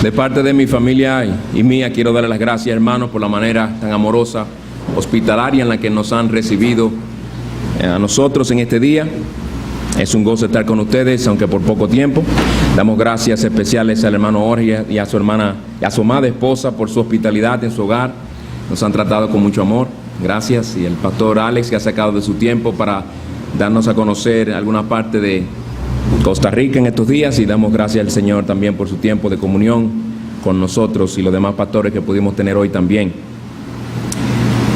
De parte de mi familia y mía, quiero darle las gracias, hermanos, por la manera tan amorosa, hospitalaria en la que nos han recibido a nosotros en este día. Es un gozo estar con ustedes, aunque por poco tiempo. Damos gracias especiales al hermano Jorge y a su hermana, y a su amada esposa por su hospitalidad en su hogar. Nos han tratado con mucho amor. Gracias. Y el pastor Alex, que ha sacado de su tiempo para darnos a conocer alguna parte de Costa Rica en estos días, y damos gracias al Señor también por su tiempo de comunión con nosotros y los demás pastores que pudimos tener hoy también.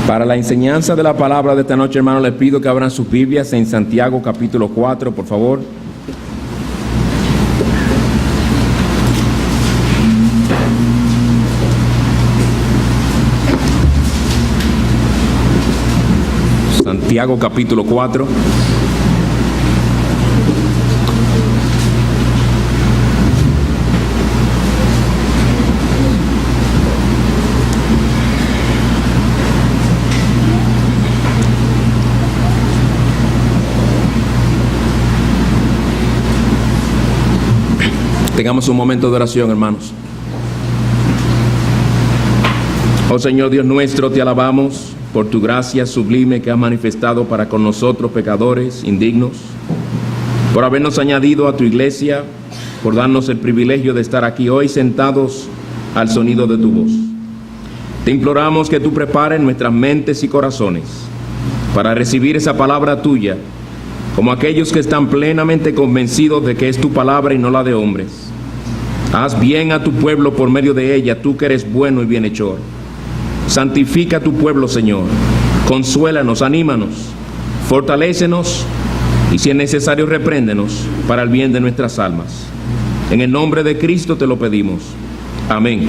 Para la enseñanza de la palabra de esta noche, hermanos, les pido que abran sus Biblias en Santiago capítulo 4, por favor. Santiago capítulo 4. Tengamos un momento de oración, hermanos. Oh Señor Dios nuestro, te alabamos por tu gracia sublime que has manifestado para con nosotros pecadores indignos, por habernos añadido a tu iglesia, por darnos el privilegio de estar aquí hoy sentados al sonido de tu voz. Te imploramos que tú prepares nuestras mentes y corazones para recibir esa palabra tuya, como aquellos que están plenamente convencidos de que es tu palabra y no la de hombres. Haz bien a tu pueblo por medio de ella, tú que eres bueno y bienhechor. Santifica a tu pueblo, Señor. Consuélanos, anímanos, fortalécenos y, si es necesario, repréndenos para el bien de nuestras almas. En el nombre de Cristo te lo pedimos. Amén.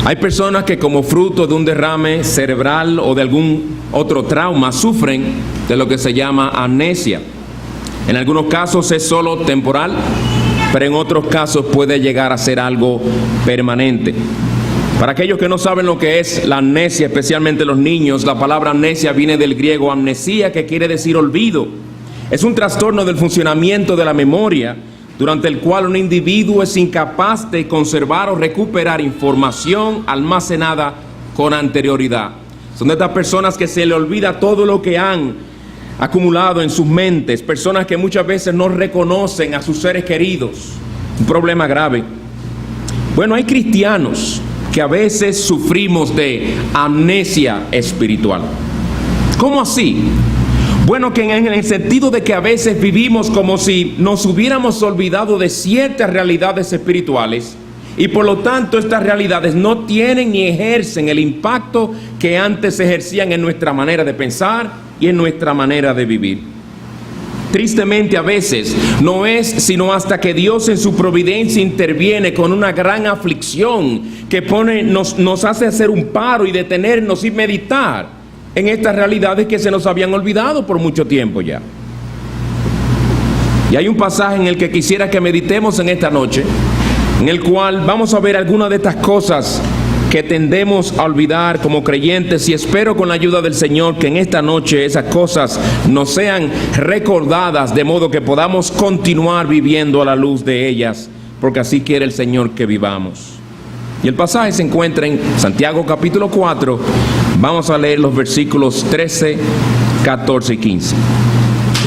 Hay personas que, como fruto de un derrame cerebral o de algún otro trauma, sufren de lo que se llama amnesia. En algunos casos es solo temporal, pero en otros casos puede llegar a ser algo permanente. Para aquellos que no saben lo que es la amnesia, especialmente los niños, la palabra amnesia viene del griego amnesía, que quiere decir olvido. Es un trastorno del funcionamiento de la memoria, durante el cual un individuo es incapaz de conservar o recuperar información almacenada con anterioridad. Son de estas personas que se le olvida todo lo que han acumulado en sus mentes, personas que muchas veces no reconocen a sus seres queridos. Un problema grave. Bueno, hay cristianos que a veces sufrimos de amnesia espiritual. ¿Cómo así? Bueno, que en el sentido de que a veces vivimos como si nos hubiéramos olvidado de ciertas realidades espirituales, y por lo tanto estas realidades no tienen ni ejercen el impacto que antes ejercían en nuestra manera de pensar y en nuestra manera de vivir. Tristemente, a veces no es sino hasta que Dios en su providencia interviene con una gran aflicción que nos hace hacer un paro y detenernos y meditar en estas realidades que se nos habían olvidado por mucho tiempo ya. Y hay un pasaje en el que quisiera que meditemos en esta noche, en el cual vamos a ver algunas de estas cosas que tendemos a olvidar como creyentes, y espero con la ayuda del Señor que en esta noche esas cosas nos sean recordadas, de modo que podamos continuar viviendo a la luz de ellas, porque así quiere el Señor que vivamos. Y el pasaje se encuentra en Santiago capítulo 4, vamos a leer los versículos 13, 14 y 15.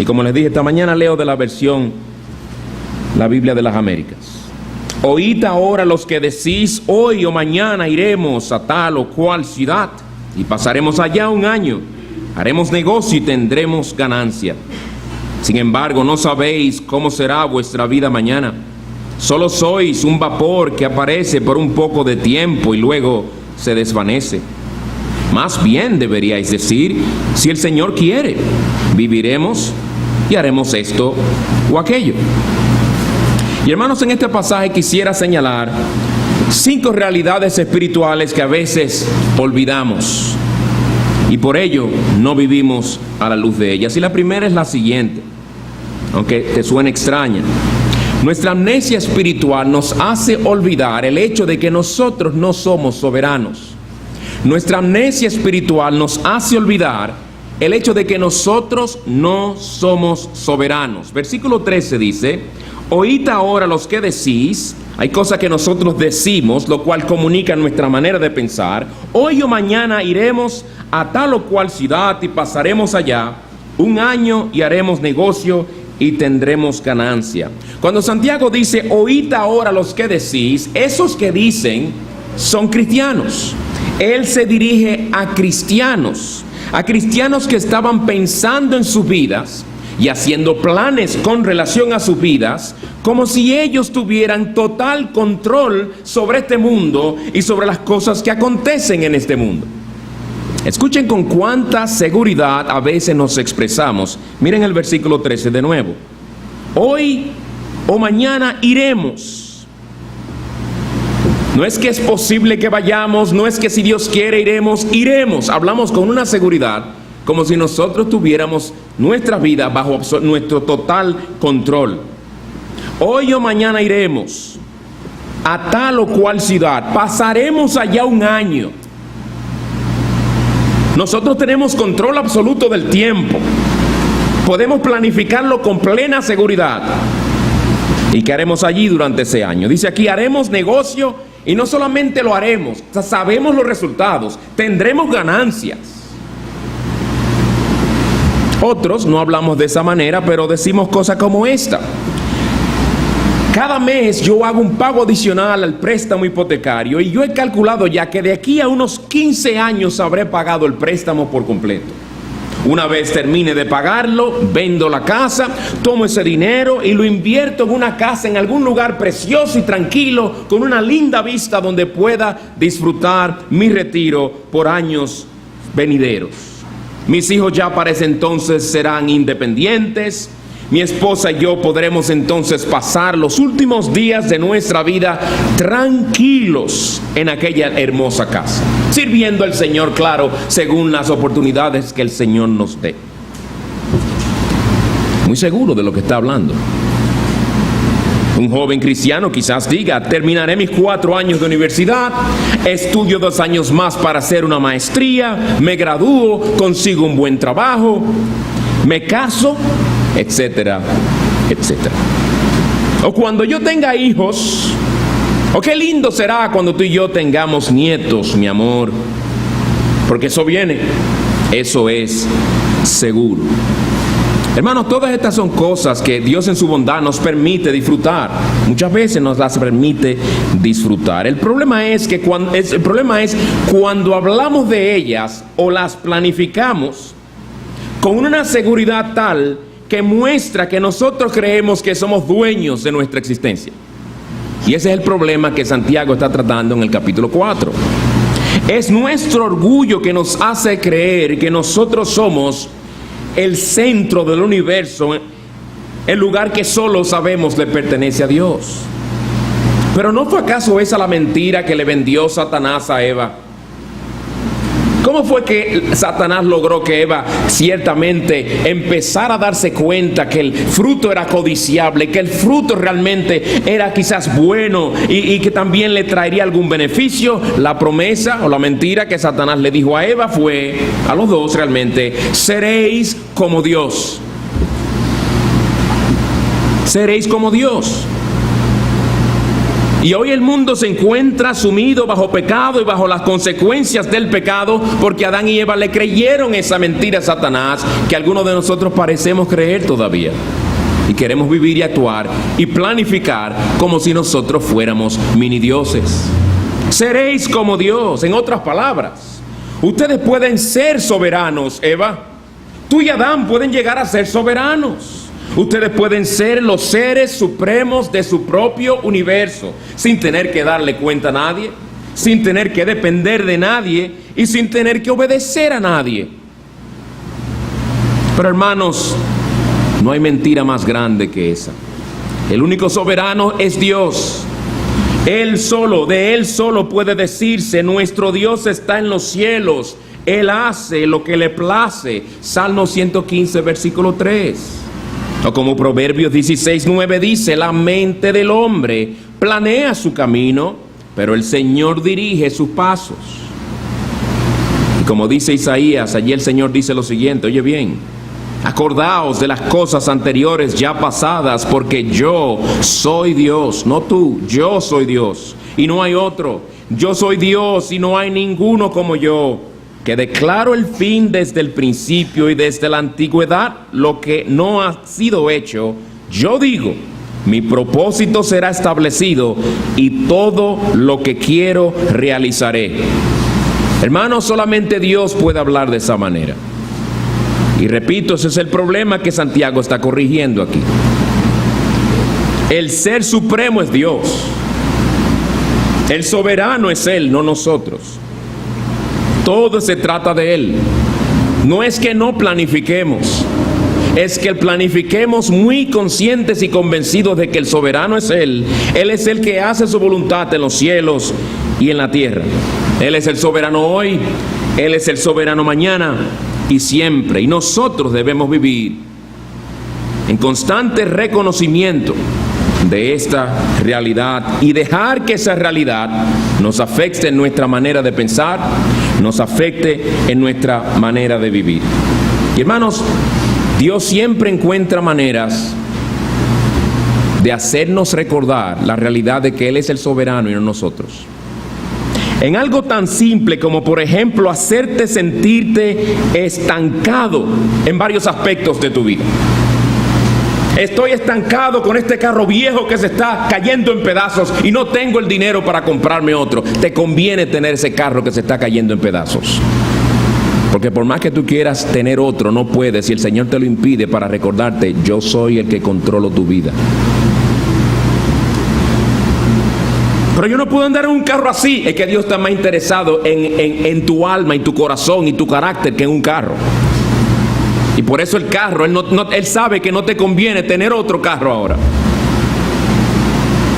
Y como les dije esta mañana, leo de la versión, la Biblia de las Américas. Oíd ahora los que decís, hoy o mañana iremos a tal o cual ciudad y pasaremos allá un año, haremos negocio y tendremos ganancia. Sin embargo, no sabéis cómo será vuestra vida mañana. Solo sois un vapor que aparece por un poco de tiempo y luego se desvanece. Más bien deberíais decir, si el Señor quiere, viviremos y haremos esto o aquello. Y hermanos, en este pasaje quisiera señalar 5 realidades espirituales que a veces olvidamos y por ello no vivimos a la luz de ellas. Y la primera es la siguiente, aunque te suene extraña. Nuestra amnesia espiritual nos hace olvidar el hecho de que nosotros no somos soberanos. Nuestra amnesia espiritual nos hace olvidar el hecho de que nosotros no somos soberanos. Versículo 13 dice: oíd ahora los que decís. Hay cosas que nosotros decimos, lo cual comunica nuestra manera de pensar. Hoy o mañana iremos a tal o cual ciudad y pasaremos allá un año y haremos negocio y tendremos ganancia. Cuando Santiago dice oíd ahora los que decís, esos que dicen son cristianos. Él se dirige a cristianos que estaban pensando en sus vidas y haciendo planes con relación a sus vidas, como si ellos tuvieran total control sobre este mundo y sobre las cosas que acontecen en este mundo. Escuchen con cuánta seguridad a veces nos expresamos. Miren el versículo 13 de nuevo. Hoy o mañana iremos. No es que es posible que vayamos, no es que si Dios quiere iremos. Hablamos con una seguridad como si nosotros tuviéramos nuestra vida bajo nuestro total control. Hoy o mañana iremos a tal o cual ciudad, pasaremos allá un año. Nosotros tenemos control absoluto del tiempo. Podemos planificarlo con plena seguridad. ¿Y qué haremos allí durante ese año? Dice aquí, haremos negocio, y no solamente lo haremos, sabemos los resultados, tendremos ganancias. Otros no hablamos de esa manera, pero decimos cosas como esta: cada mes yo hago un pago adicional al préstamo hipotecario y yo he calculado ya que de aquí a unos 15 años habré pagado el préstamo por completo. Una vez termine de pagarlo, vendo la casa, tomo ese dinero y lo invierto en una casa en algún lugar precioso y tranquilo, con una linda vista donde pueda disfrutar mi retiro por años venideros. Mis hijos ya para ese entonces serán independientes. Mi esposa y yo podremos entonces pasar los últimos días de nuestra vida tranquilos en aquella hermosa casa, sirviendo al Señor, claro, según las oportunidades que el Señor nos dé. Muy seguro de lo que está hablando. Un joven cristiano quizás diga: terminaré mis 4 años de universidad, estudio 2 años más para hacer una maestría, me gradúo, consigo un buen trabajo, me caso, etcétera, etcétera. O cuando yo tenga hijos, o qué lindo será cuando tú y yo tengamos nietos, mi amor, porque eso viene, eso es seguro. Hermanos, todas estas son cosas que Dios en su bondad nos permite disfrutar. Muchas veces nos las permite disfrutar. El problema es cuando hablamos de ellas o las planificamos con una seguridad tal que muestra que nosotros creemos que somos dueños de nuestra existencia. Y ese es el problema que Santiago está tratando en el capítulo 4. Es nuestro orgullo que nos hace creer que nosotros somos el centro del universo, el lugar que solo sabemos le pertenece a Dios. Pero ¿no fue acaso esa la mentira que le vendió Satanás a Eva? ¿Cómo fue que Satanás logró que Eva ciertamente empezara a darse cuenta que el fruto era codiciable, que el fruto realmente era quizás bueno y que también le traería algún beneficio? La promesa o la mentira que Satanás le dijo a Eva fue, a los dos realmente: seréis como Dios. Seréis como Dios. Y hoy el mundo se encuentra sumido bajo pecado y bajo las consecuencias del pecado, porque Adán y Eva le creyeron esa mentira a Satanás, que algunos de nosotros parecemos creer todavía. Y queremos vivir y actuar y planificar como si nosotros fuéramos mini dioses. Seréis como Dios. En otras palabras, ustedes pueden ser soberanos, Eva. Tú y Adán pueden llegar a ser soberanos. Ustedes pueden ser los seres supremos de su propio universo, sin tener que darle cuenta a nadie, sin tener que depender de nadie y sin tener que obedecer a nadie. Pero hermanos, no hay mentira más grande que esa. El único soberano es Dios. Él solo, de Él solo puede decirse: nuestro Dios está en los cielos, Él hace lo que le place. Salmo 115, versículo 3. O como Proverbios 16:9 dice: la mente del hombre planea su camino, pero el Señor dirige sus pasos. Como dice Isaías, allí el Señor dice lo siguiente, oye bien, acordaos de las cosas anteriores ya pasadas, porque yo soy Dios, no tú, yo soy Dios, y no hay otro. Yo soy Dios y no hay ninguno como yo, que declaro el fin desde el principio y desde la antigüedad lo que no ha sido hecho. Yo digo, mi propósito será establecido y todo lo que quiero realizaré. Hermanos, solamente Dios puede hablar de esa manera. Y repito, ese es el problema que Santiago está corrigiendo aquí. El ser supremo es Dios. El soberano es Él, no nosotros. Todo se trata de Él. No es que no planifiquemos, es que planifiquemos muy conscientes y convencidos de que el soberano es Él. Él es el que hace su voluntad en los cielos y en la tierra. Él es el soberano hoy, Él es el soberano mañana y siempre. Y nosotros debemos vivir en constante reconocimiento de esta realidad y dejar que esa realidad nos afecte en nuestra manera de pensar, nos afecte en nuestra manera de vivir. Y hermanos, Dios siempre encuentra maneras de hacernos recordar la realidad de que Él es el soberano y no nosotros. En algo tan simple como, por ejemplo, hacerte sentirte estancado en varios aspectos de tu vida. Estoy estancado con este carro viejo que se está cayendo en pedazos y no tengo el dinero para comprarme otro. Te conviene tener ese carro que se está cayendo en pedazos. Porque por más que tú quieras tener otro, no puedes, y el Señor te lo impide para recordarte, yo soy el que controlo tu vida. Pero yo no puedo andar en un carro así. Es que Dios está más interesado en tu alma, en tu corazón y tu carácter que en un carro. Y por eso el carro, Él sabe que no te conviene tener otro carro ahora.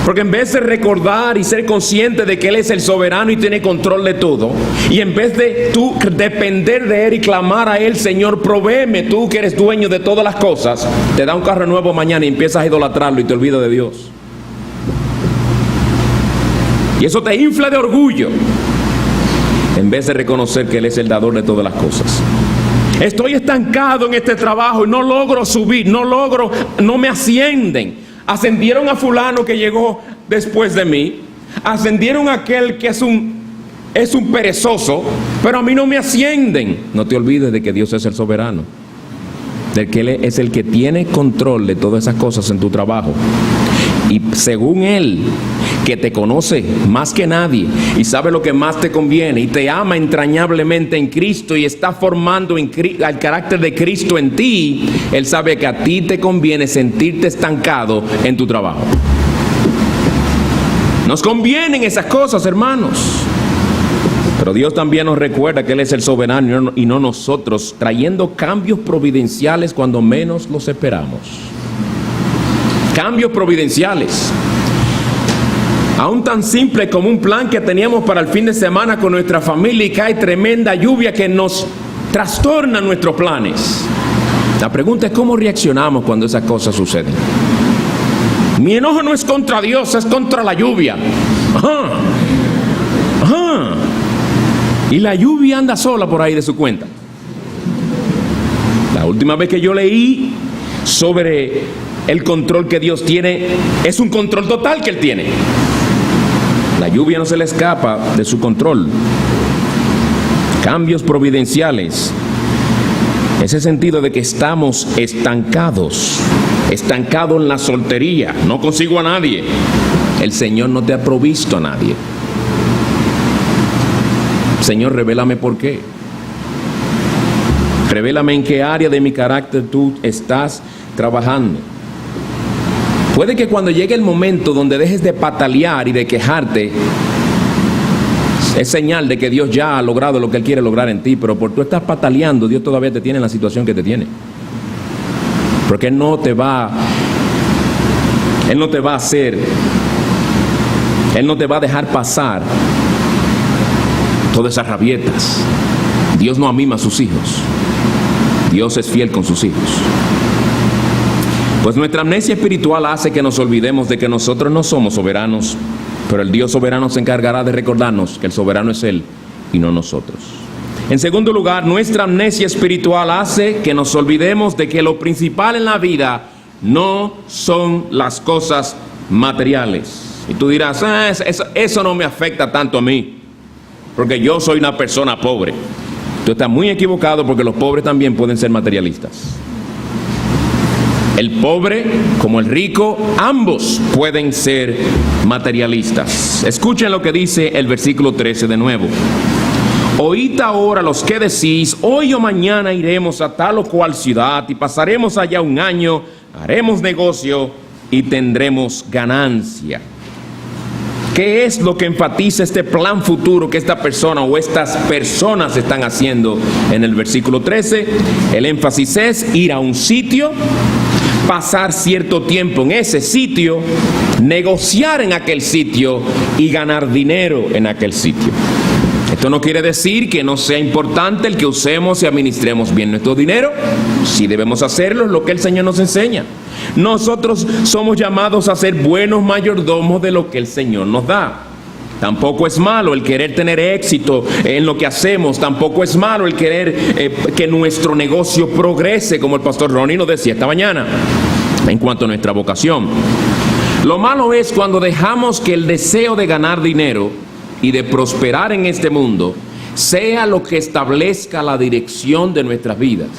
Porque en vez de recordar y ser consciente de que Él es el soberano y tiene control de todo, y en vez de tú depender de Él y clamar a Él, Señor, provéeme, tú que eres dueño de todas las cosas, te da un carro nuevo mañana y empiezas a idolatrarlo y te olvidas de Dios. Y eso te infla de orgullo, en vez de reconocer que Él es el dador de todas las cosas. Estoy estancado en este trabajo y no logro subir, no me ascienden. Ascendieron a fulano que llegó después de mí, ascendieron a aquel que es un perezoso, pero a mí no me ascienden. No te olvides de que Dios es el soberano, de que Él es el que tiene control de todas esas cosas en tu trabajo. Y según Él, que te conoce más que nadie y sabe lo que más te conviene y te ama entrañablemente en Cristo y está formando el carácter de Cristo en ti, Él sabe que a ti te conviene sentirte estancado en tu trabajo. Nos convienen esas cosas, hermanos. Pero Dios también nos recuerda que Él es el soberano y no nosotros, trayendo cambios providenciales cuando menos los esperamos. Cambios providenciales. Aún tan simple como un plan que teníamos para el fin de semana con nuestra familia y cae tremenda lluvia que nos trastorna nuestros planes. La pregunta es cómo reaccionamos cuando esas cosas suceden. Mi enojo no es contra Dios, es contra la lluvia. Y la lluvia anda sola por ahí de su cuenta. La última vez que yo leí sobre el control que Dios tiene, es un control total que Él tiene. La lluvia no se le escapa de su control. Cambios providenciales. Ese sentido de que estamos estancados en la soltería. No consigo a nadie. El Señor no te ha provisto a nadie. Señor, revélame por qué. Revélame en qué área de mi carácter tú estás trabajando. Puede que cuando llegue el momento donde dejes de patalear y de quejarte, es señal de que Dios ya ha logrado lo que Él quiere lograr en ti, pero por tú estás pataleando, Dios todavía te tiene en la situación que te tiene. Porque Él no te va a hacer, Él no te va a dejar pasar todas esas rabietas. Dios no amima a sus hijos. Dios es fiel con sus hijos. Pues nuestra amnesia espiritual hace que nos olvidemos de que nosotros no somos soberanos, pero el Dios soberano se encargará de recordarnos que el soberano es Él y no nosotros. En segundo lugar, nuestra amnesia espiritual hace que nos olvidemos de que lo principal en la vida no son las cosas materiales. Y tú dirás, eso no me afecta tanto a mí, porque yo soy una persona pobre. Tú estás muy equivocado, porque los pobres también pueden ser materialistas. El pobre como el rico, ambos pueden ser materialistas. Escuchen lo que dice el versículo 13 de nuevo. Oíd ahora los que decís, hoy o mañana iremos a tal o cual ciudad y pasaremos allá un año, haremos negocio y tendremos ganancia. ¿Qué es lo que enfatiza este plan futuro que esta persona o estas personas están haciendo en el versículo 13? El énfasis es ir a un sitio, pasar cierto tiempo en ese sitio, negociar en aquel sitio y ganar dinero en aquel sitio. Esto no quiere decir que no sea importante el que usemos y administremos bien nuestro dinero. Sí debemos hacerlo, es lo que el Señor nos enseña. Nosotros somos llamados a ser buenos mayordomos de lo que el Señor nos da. Tampoco es malo el querer tener éxito en lo que hacemos. Tampoco es malo el querer que nuestro negocio progrese, como el pastor Ronnie nos decía esta mañana, en cuanto a nuestra vocación. Lo malo es cuando dejamos que el deseo de ganar dinero y de prosperar en este mundo sea lo que establezca la dirección de nuestras vidas.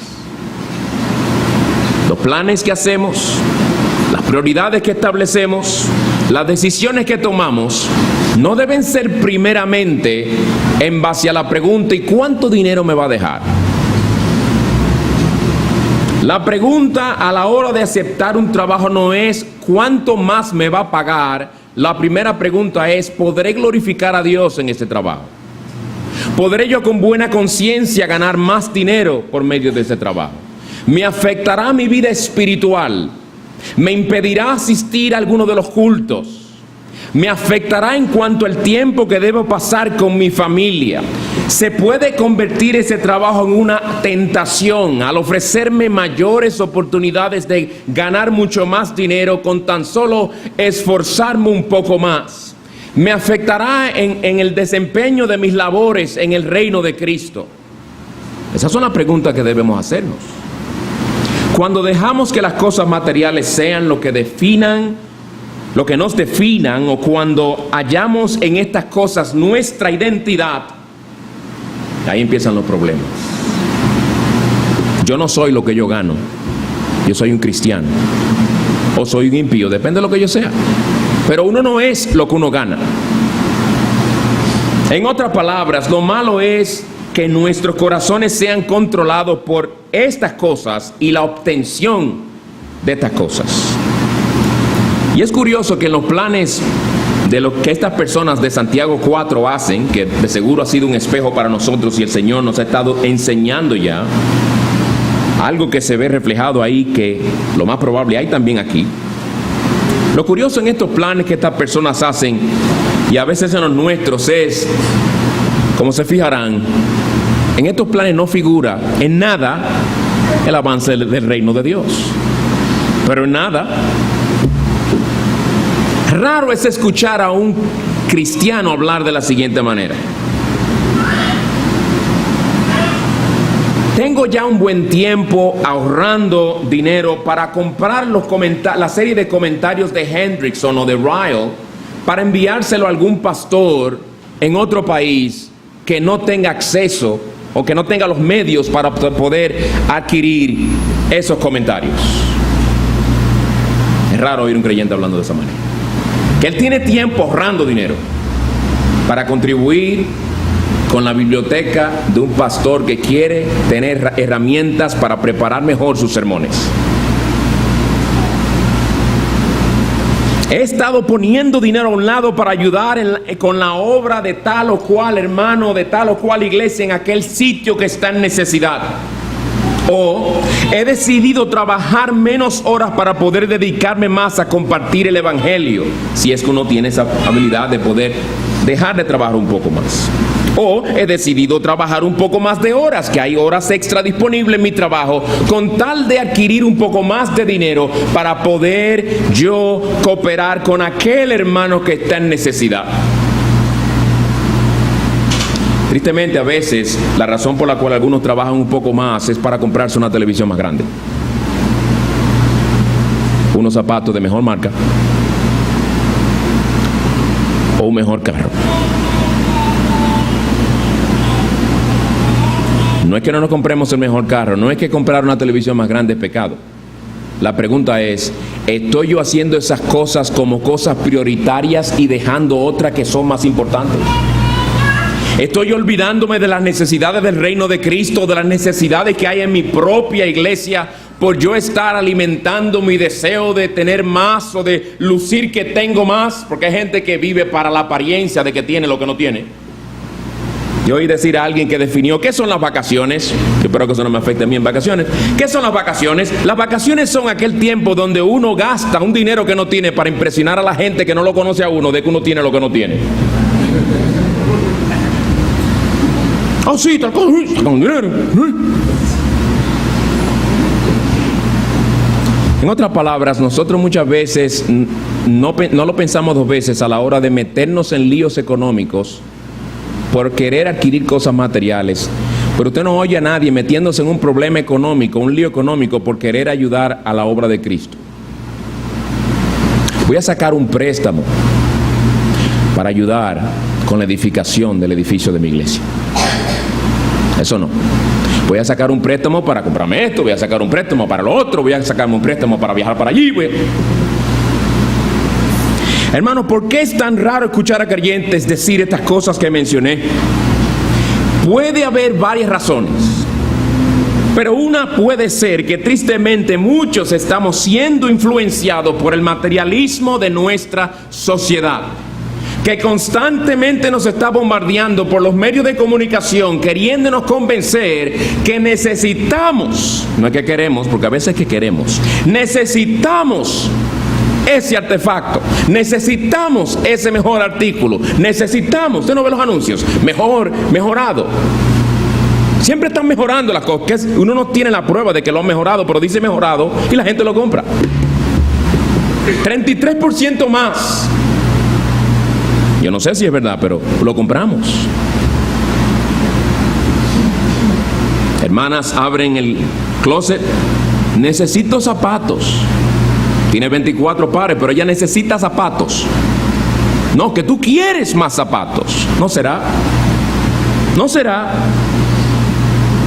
Los planes que hacemos, las prioridades que establecemos, las decisiones que tomamos, no deben ser primeramente en base a la pregunta: ¿y cuánto dinero me va a dejar? La pregunta a la hora de aceptar un trabajo no es ¿cuánto más me va a pagar? La primera pregunta es: ¿podré glorificar a Dios en este trabajo? ¿Podré yo con buena conciencia ganar más dinero por medio de ese trabajo? ¿Me afectará mi vida espiritual? ¿Me impedirá asistir a alguno de los cultos? ¿Me afectará en cuanto al tiempo que debo pasar con mi familia? ¿Se puede convertir ese trabajo en una tentación al ofrecerme mayores oportunidades de ganar mucho más dinero con tan solo esforzarme un poco más? ¿Me afectará en el desempeño de mis labores en el reino de Cristo? Esas son las preguntas que debemos hacernos. Cuando dejamos que las cosas materiales sean lo que nos definan, o cuando hallamos en estas cosas nuestra identidad, ahí empiezan los problemas. Yo no soy lo que yo gano, yo soy un cristiano, o soy un impío, depende de lo que yo sea. Pero uno no es lo que uno gana. En otras palabras, lo malo es que nuestros corazones sean controlados por estas cosas y la obtención de estas cosas. Y es curioso que en los planes de lo que estas personas de Santiago 4 hacen, que de seguro ha sido un espejo para nosotros y el Señor nos ha estado enseñando ya, algo que se ve reflejado ahí, que lo más probable hay también aquí. Lo curioso en estos planes que estas personas hacen, y a veces en los nuestros, es, como se fijarán, en estos planes no figura en nada el avance del reino de Dios. Pero en nada. Raro es escuchar a un cristiano hablar de la siguiente manera: tengo ya un buen tiempo ahorrando dinero para comprar la serie de comentarios de Hendrickson o de Ryle para enviárselo a algún pastor en otro país que no tenga acceso o que no tenga los medios para poder adquirir esos comentarios. Es raro oír un creyente hablando de esa manera. Que él tiene tiempo ahorrando dinero para contribuir con la biblioteca de un pastor que quiere tener herramientas para preparar mejor sus sermones. He estado poniendo dinero a un lado para ayudar con la obra de tal o cual hermano, de tal o cual iglesia en aquel sitio que está en necesidad. O he decidido trabajar menos horas para poder dedicarme más a compartir el evangelio, si es que uno tiene esa habilidad de poder dejar de trabajar un poco más. O he decidido trabajar un poco más de horas, que hay horas extra disponibles en mi trabajo, con tal de adquirir un poco más de dinero para poder yo cooperar con aquel hermano que está en necesidad. Tristemente, a veces, la razón por la cual algunos trabajan un poco más es para comprarse una televisión más grande, unos zapatos de mejor marca o un mejor carro. No es que no nos compremos el mejor carro, no es que comprar una televisión más grande es pecado. La pregunta es, ¿estoy yo haciendo esas cosas como cosas prioritarias y dejando otras que son más importantes? ¿Estoy olvidándome de las necesidades del reino de Cristo, de las necesidades que hay en mi propia iglesia, por yo estar alimentando mi deseo de tener más o de lucir que tengo más? Porque hay gente que vive para la apariencia de que tiene lo que no tiene. Yo oí decir a alguien que definió qué son las vacaciones. Yo espero que eso no me afecte a mí en vacaciones. ¿Qué son las vacaciones? Las vacaciones son aquel tiempo donde uno gasta un dinero que no tiene para impresionar a la gente que no lo conoce a uno de que uno tiene lo que no tiene. Oh, sí, está con dinero. En otras palabras, nosotros muchas veces no lo pensamos dos veces a la hora de meternos en líos económicos por querer adquirir cosas materiales. Pero usted no oye a nadie metiéndose en un problema económico, un lío económico, por querer ayudar a la obra de Cristo. Voy a sacar un préstamo para ayudar con la edificación del edificio de mi iglesia. Eso no. Voy a sacar un préstamo para comprarme esto, voy a sacar un préstamo para lo otro, voy a sacarme un préstamo para viajar para allí. Hermano, ¿por qué es tan raro escuchar a creyentes decir estas cosas que mencioné? Puede haber varias razones, pero una puede ser que tristemente muchos estamos siendo influenciados por el materialismo de nuestra sociedad, que constantemente nos está bombardeando por los medios de comunicación, queriéndonos convencer que necesitamos, no es que queremos, porque a veces es que queremos, necesitamos ese artefacto, necesitamos ese mejor artículo, necesitamos, usted no ve los anuncios, mejorado. Siempre están mejorando las cosas, uno no tiene la prueba de que lo han mejorado, pero dice mejorado y la gente lo compra. 33% más. Yo no sé si es verdad, pero lo compramos. Hermanas abren el closet, necesito zapatos. Tiene 24 pares, pero ella necesita zapatos. No, que tú quieres más zapatos. ¿No será? ¿No será?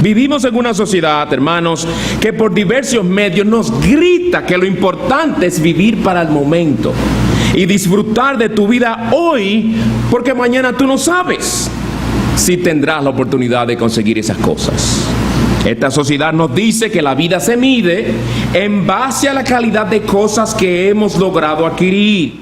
Vivimos en una sociedad, hermanos, que por diversos medios nos grita que lo importante es vivir para el momento y disfrutar de tu vida hoy, porque mañana tú no sabes si tendrás la oportunidad de conseguir esas cosas. Esta sociedad nos dice que la vida se mide en base a la calidad de cosas que hemos logrado adquirir.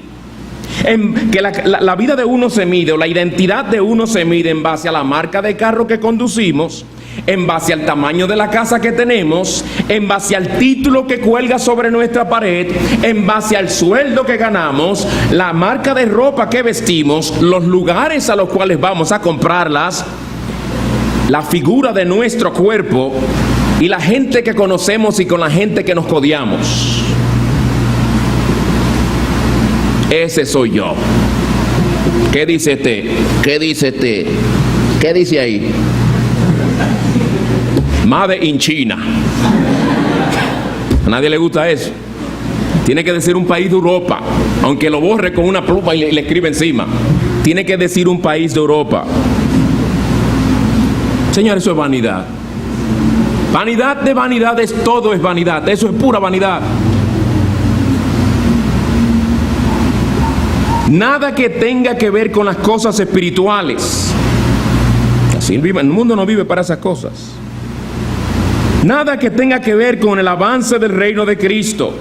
Que la vida de uno se mide, o la identidad de uno se mide en base a la marca de carro que conducimos, en base al tamaño de la casa que tenemos, en base al título que cuelga sobre nuestra pared, en base al sueldo que ganamos, la marca de ropa que vestimos, los lugares a los cuales vamos a comprarlas, la figura de nuestro cuerpo y la gente que conocemos y con la gente que nos codeamos. Ese soy yo. ¿Qué dice este? ¿Qué dice este? ¿Qué dice ahí? Made in China. A nadie le gusta eso. Tiene que decir un país de Europa, aunque lo borre con una pluma y le escribe encima. Tiene que decir un país de Europa. Señor, eso es vanidad. Vanidad de vanidades, todo es vanidad. Eso es pura vanidad. Nada que tenga que ver con las cosas espirituales. Así el mundo no vive para esas cosas. Nada que tenga que ver con el avance del reino de Cristo.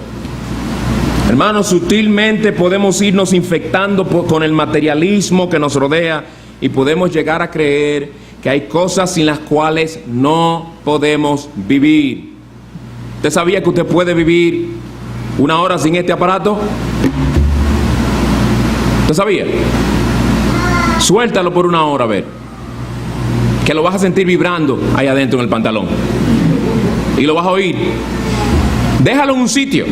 Hermanos, sutilmente podemos irnos infectando con el materialismo que nos rodea y podemos llegar a creer que hay cosas sin las cuales no podemos vivir. ¿Usted sabía que usted puede vivir 1 hora sin este aparato? ¿Usted sabía? Suéltalo por 1 hora, a ver. Que lo vas a sentir vibrando ahí adentro en el pantalón. Y lo vas a oír. Déjalo en un sitio.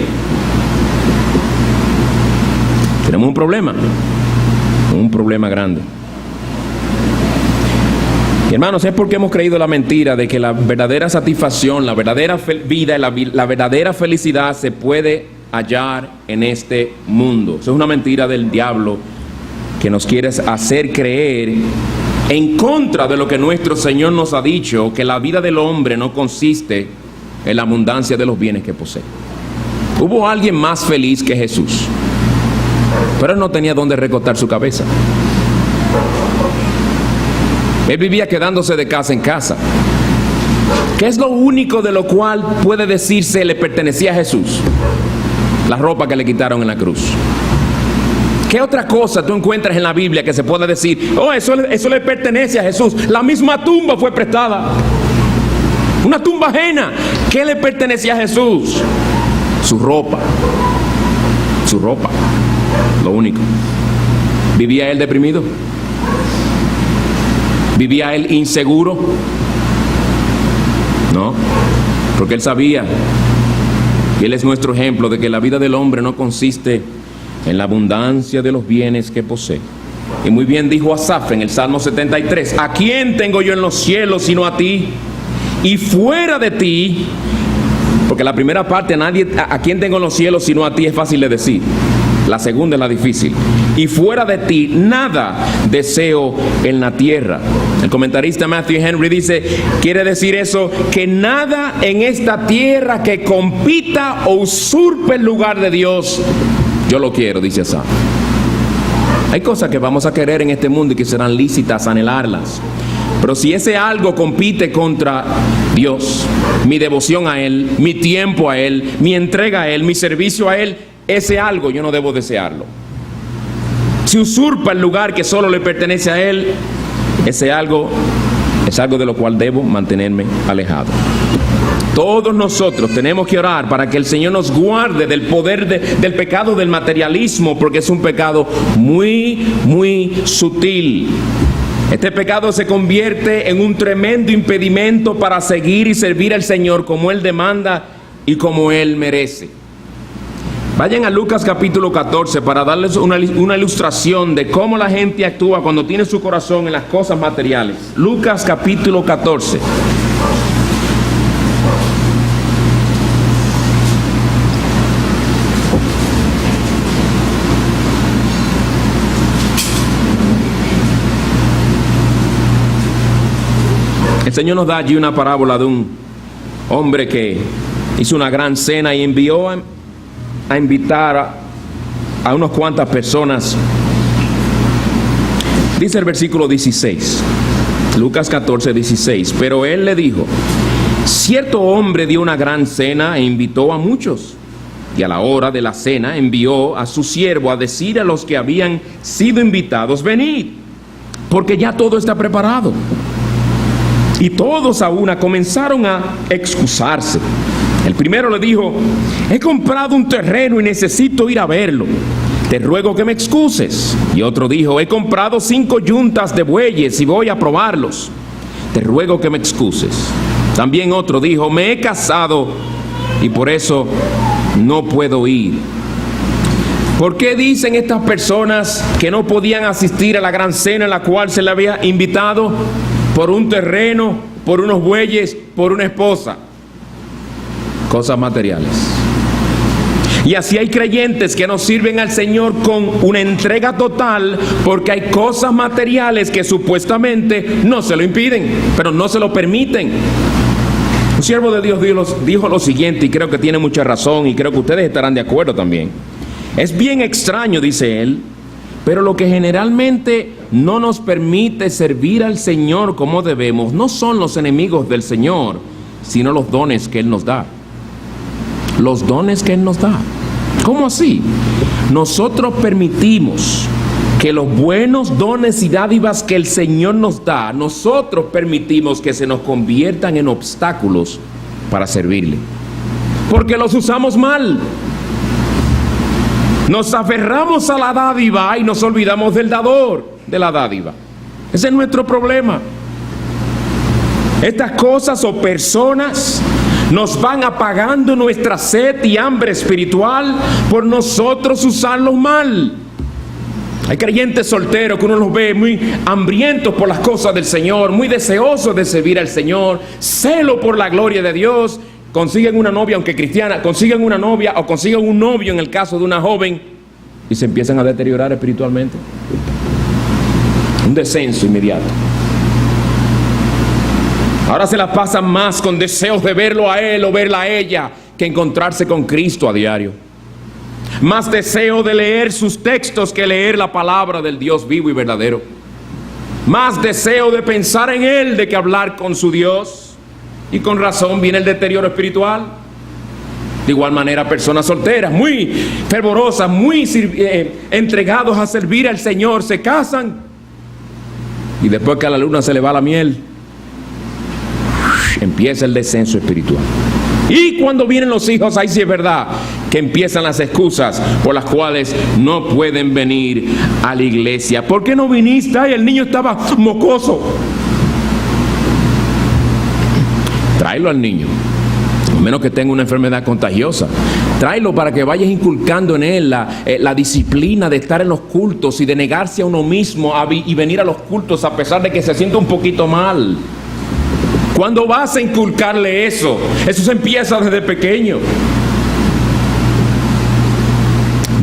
Tenemos un problema grande. Hermanos, es porque hemos creído la mentira de que la verdadera satisfacción, la verdadera vida, la verdadera felicidad se puede hallar en este mundo. Eso es una mentira del diablo que nos quiere hacer creer en contra de lo que nuestro Señor nos ha dicho, que la vida del hombre no consiste en la abundancia de los bienes que posee. Hubo alguien más feliz que Jesús, pero él no tenía dónde recostar su cabeza. Él vivía quedándose de casa en casa. ¿Qué es lo único de lo cual puede decirse le pertenecía a Jesús? La ropa que le quitaron en la cruz. ¿Qué otra cosa tú encuentras en la Biblia que se pueda decir, oh, eso le pertenece a Jesús? La misma tumba fue prestada. Una tumba ajena. ¿Qué le pertenecía a Jesús? Su ropa. Su ropa. Lo único. ¿Vivía él deprimido? ¿Vivía él inseguro? No, porque él sabía, y él es nuestro ejemplo de que la vida del hombre no consiste en la abundancia de los bienes que posee. Y muy bien dijo Asaf en el Salmo 73, ¿a quién tengo yo en los cielos sino a ti? Y fuera de ti, porque la primera parte, ¿a quién tengo en los cielos sino a ti? Es fácil de decir. La segunda es la difícil. Y fuera de ti, nada deseo en la tierra. El comentarista Matthew Henry dice, quiere decir eso, que nada en esta tierra que compita o usurpe el lugar de Dios, yo lo quiero, dice Asaf. Hay cosas que vamos a querer en este mundo y que serán lícitas anhelarlas. Pero si ese algo compite contra Dios, mi devoción a Él, mi tiempo a Él, mi entrega a Él, mi servicio a Él, ese algo yo no debo desearlo. Si usurpa el lugar que solo le pertenece a Él, ese algo es algo de lo cual debo mantenerme alejado. Todos nosotros tenemos que orar para que el Señor nos guarde del poder del pecado del materialismo, porque es un pecado muy, muy sutil. Este pecado se convierte en un tremendo impedimento para seguir y servir al Señor como Él demanda y como Él merece. Vayan a Lucas capítulo 14 para darles una ilustración de cómo la gente actúa cuando tiene su corazón en las cosas materiales. Lucas capítulo 14. El Señor nos da allí una parábola de un hombre que hizo una gran cena y envió a invitar a unas cuantas personas. Dice el versículo 16, Lucas 14, 16, pero él le dijo, cierto hombre dio una gran cena e invitó a muchos, y a la hora de la cena envió a su siervo a decir a los que habían sido invitados, venid, porque ya todo está preparado. Y todos a una comenzaron a excusarse. El primero le dijo, he comprado un terreno y necesito ir a verlo. Te ruego que me excuses. Y otro dijo, he comprado 5 yuntas de bueyes y voy a probarlos. Te ruego que me excuses. También otro dijo, me he casado y por eso no puedo ir. ¿Por qué dicen estas personas que no podían asistir a la gran cena en la cual se le había invitado? Por un terreno, por unos bueyes, por una esposa. Cosas materiales. Y así hay creyentes que no sirven al Señor con una entrega total porque hay cosas materiales que supuestamente no se lo impiden, pero no se lo permiten. Un siervo de Dios dijo lo siguiente, y creo que tiene mucha razón, y creo que ustedes estarán de acuerdo también. Es bien extraño, dice él, pero lo que generalmente no nos permite servir al Señor como debemos no son los enemigos del Señor, sino los dones que Él nos da. Los dones que Él nos da. ¿Cómo así? Nosotros permitimos que los buenos dones y dádivas que el Señor nos da, nosotros permitimos que se nos conviertan en obstáculos para servirle. Porque los usamos mal. Nos aferramos a la dádiva y nos olvidamos del dador de la dádiva. Ese es nuestro problema. Estas cosas o personas nos van apagando nuestra sed y hambre espiritual por nosotros usarlos mal. Hay creyentes solteros que uno los ve muy hambrientos por las cosas del Señor, muy deseosos de servir al Señor, celo por la gloria de Dios. Consiguen una novia, aunque cristiana, consiguen una novia o consiguen un novio en el caso de una joven y se empiezan a deteriorar espiritualmente. Un descenso inmediato. Ahora se las pasan más con deseos de verlo a él o verla a ella que encontrarse con Cristo a diario. Más deseo de leer sus textos que leer la palabra del Dios vivo y verdadero. Más deseo de pensar en Él de que hablar con su Dios. Y con razón viene el deterioro espiritual. De igual manera, personas solteras, muy fervorosas, muy entregados a servir al Señor, se casan. Y después que a la luna se le va la miel, empieza el descenso espiritual. Y cuando vienen los hijos, ahí sí es verdad que empiezan las excusas por las cuales no pueden venir a la iglesia. ¿Por qué no viniste? Ay, el niño estaba mocoso. Tráelo al niño, a menos que tenga una enfermedad contagiosa. Tráelo para que vayas inculcando en él la disciplina de estar en los cultos y de negarse a uno mismo y venir a los cultos a pesar de que se sienta un poquito mal. ¿Cuándo vas a inculcarle eso? Eso se empieza desde pequeño.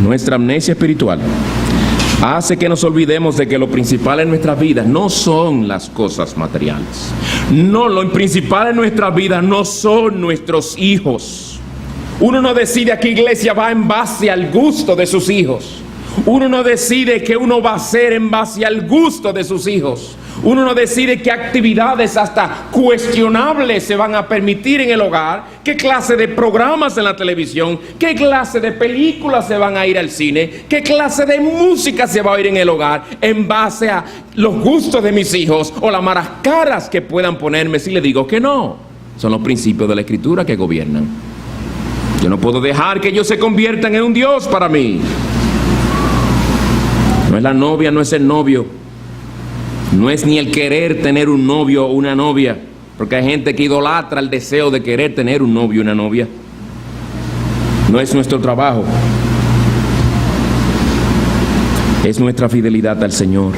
Nuestra amnesia espiritual hace que nos olvidemos de que lo principal en nuestras vidas no son las cosas materiales. No, lo principal en nuestras vidas no son nuestros hijos. Uno no decide a qué iglesia va en base al gusto de sus hijos. Uno no decide qué uno va a hacer en base al gusto de sus hijos. Uno no decide qué actividades hasta cuestionables se van a permitir en el hogar, qué clase de programas en la televisión, qué clase de películas se van a ir al cine, qué clase de música se va a oír en el hogar en base a los gustos de mis hijos o las malas caras que puedan ponerme si le digo que no. Son los principios de la Escritura que gobiernan. Yo no puedo dejar que ellos se conviertan en un Dios para mí. No es la novia, no es el novio. No es ni el querer tener un novio o una novia, porque hay gente que idolatra el deseo de querer tener un novio o una novia. No es nuestro trabajo. Es nuestra fidelidad al Señor.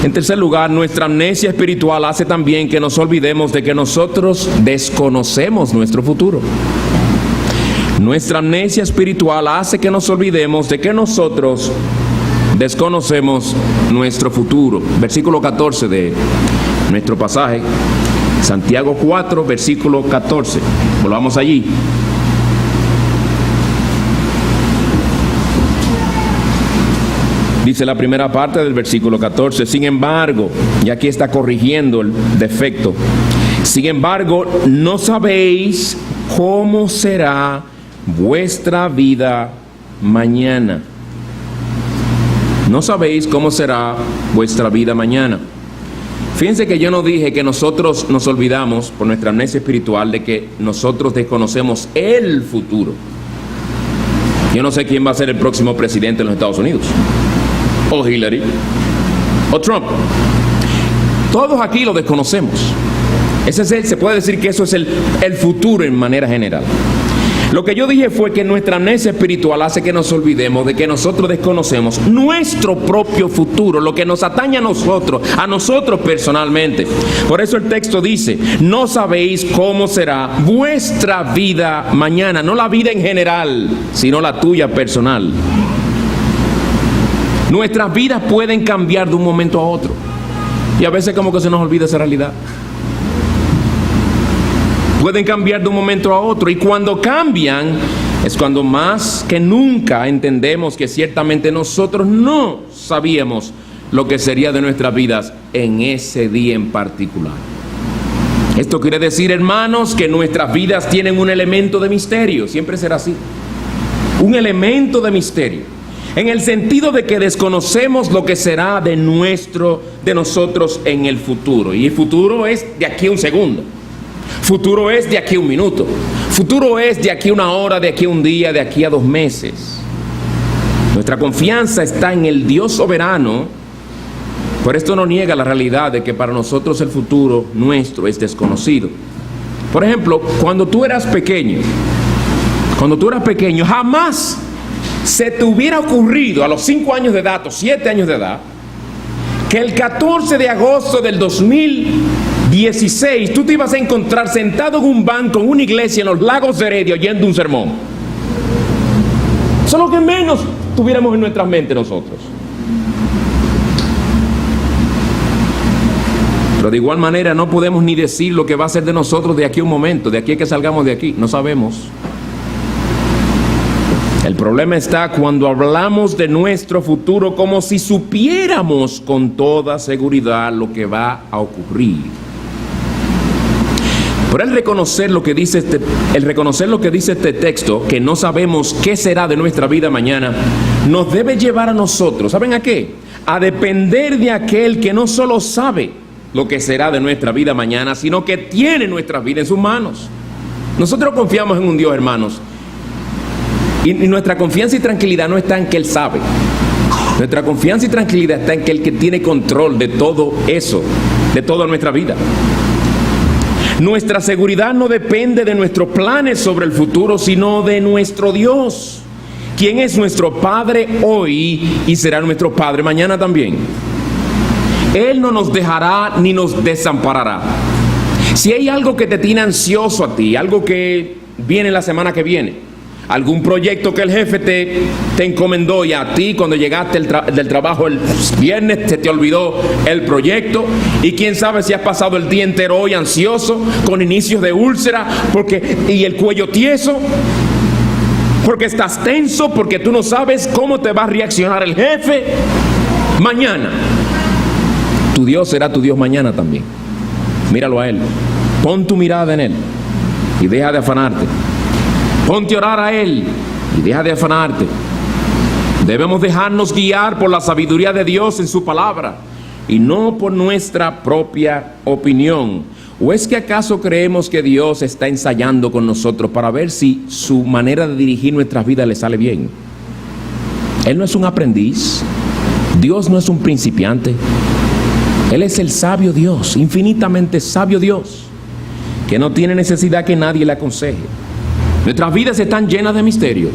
En tercer lugar, nuestra amnesia espiritual hace también que nos olvidemos de que nosotros desconocemos nuestro futuro. Nuestra amnesia espiritual hace que nos olvidemos de que nosotros desconocemos nuestro futuro. Versículo 14 de nuestro pasaje, Santiago 4, versículo 14. Volvamos allí. Dice la primera parte del versículo 14, sin embargo, y aquí está corrigiendo el defecto, sin embargo, no sabéis cómo será vuestra vida mañana. No sabéis cómo será vuestra vida mañana. Fíjense que yo no dije que nosotros nos olvidamos, por nuestra amnesia espiritual, de que nosotros desconocemos el futuro. Yo no sé quién va a ser el próximo presidente de los Estados Unidos. O Hillary. O Trump. Todos aquí lo desconocemos. Se puede decir que eso es el futuro en manera general. Lo que yo dije fue que nuestra amnesia espiritual hace que nos olvidemos de que nosotros desconocemos nuestro propio futuro, lo que nos atañe a nosotros personalmente. Por eso el texto dice, no sabéis cómo será vuestra vida mañana, no la vida en general, sino la tuya personal. Nuestras vidas pueden cambiar de un momento a otro y a veces como que se nos olvida esa realidad. Pueden cambiar de un momento a otro y cuando cambian es cuando más que nunca entendemos que ciertamente nosotros no sabíamos lo que sería de nuestras vidas en ese día en particular. Esto quiere decir, hermanos, que nuestras vidas tienen un elemento de misterio, siempre será así, un elemento de misterio, en el sentido de que desconocemos lo que será de nosotros en el futuro, y el futuro es de aquí a un segundo. Futuro es de aquí a un minuto. Futuro es de aquí a una hora, de aquí a un día, de aquí a 2 meses. Nuestra confianza está en el Dios soberano. Por esto no niega la realidad de que para nosotros el futuro nuestro es desconocido. Por ejemplo, cuando tú eras pequeño, jamás se te hubiera ocurrido a los 5 años de edad o 7 años de edad, que el 14 de agosto del 2016 tú te ibas a encontrar sentado en un banco en una iglesia en los Lagos de Heredia oyendo un sermón. Eso es lo que menos tuviéramos en nuestra mente nosotros. Pero de igual manera no podemos ni decir lo que va a ser de nosotros de aquí a un momento, de aquí a que salgamos de aquí, no sabemos. El problema está cuando hablamos de nuestro futuro como si supiéramos con toda seguridad lo que va a ocurrir. Pero el reconocer lo que dice este texto, que no sabemos qué será de nuestra vida mañana, nos debe llevar a nosotros, ¿saben a qué? A depender de aquel que no solo sabe lo que será de nuestra vida mañana, sino que tiene nuestra vida en sus manos. Nosotros confiamos en un Dios, hermanos, y nuestra confianza y tranquilidad no está en que Él sabe. Nuestra confianza y tranquilidad está en que el que tiene control de todo eso, de toda nuestra vida. Nuestra seguridad no depende de nuestros planes sobre el futuro, sino de nuestro Dios, quien es nuestro Padre hoy y será nuestro Padre mañana también. Él no nos dejará ni nos desamparará. Si hay algo que te tiene ansioso a ti, algo que viene la semana que viene, algún proyecto que el jefe te encomendó y a ti cuando llegaste del trabajo el viernes se te olvidó el proyecto, y quién sabe si has pasado el día entero hoy ansioso, con inicios de úlcera y el cuello tieso, porque estás tenso, porque tú no sabes cómo te va a reaccionar el jefe mañana. Tu Dios será tu Dios mañana también. Míralo a Él, pon tu mirada en Él y deja de afanarte. Ponte a orar a Él y deja de afanarte. Debemos dejarnos guiar por la sabiduría de Dios en su palabra y no por nuestra propia opinión. ¿O es que acaso creemos que Dios está ensayando con nosotros para ver si su manera de dirigir nuestras vidas le sale bien? Él no es un aprendiz. Dios no es un principiante. Él es el sabio Dios, infinitamente sabio Dios, que no tiene necesidad que nadie le aconseje. Nuestras vidas están llenas de misterios,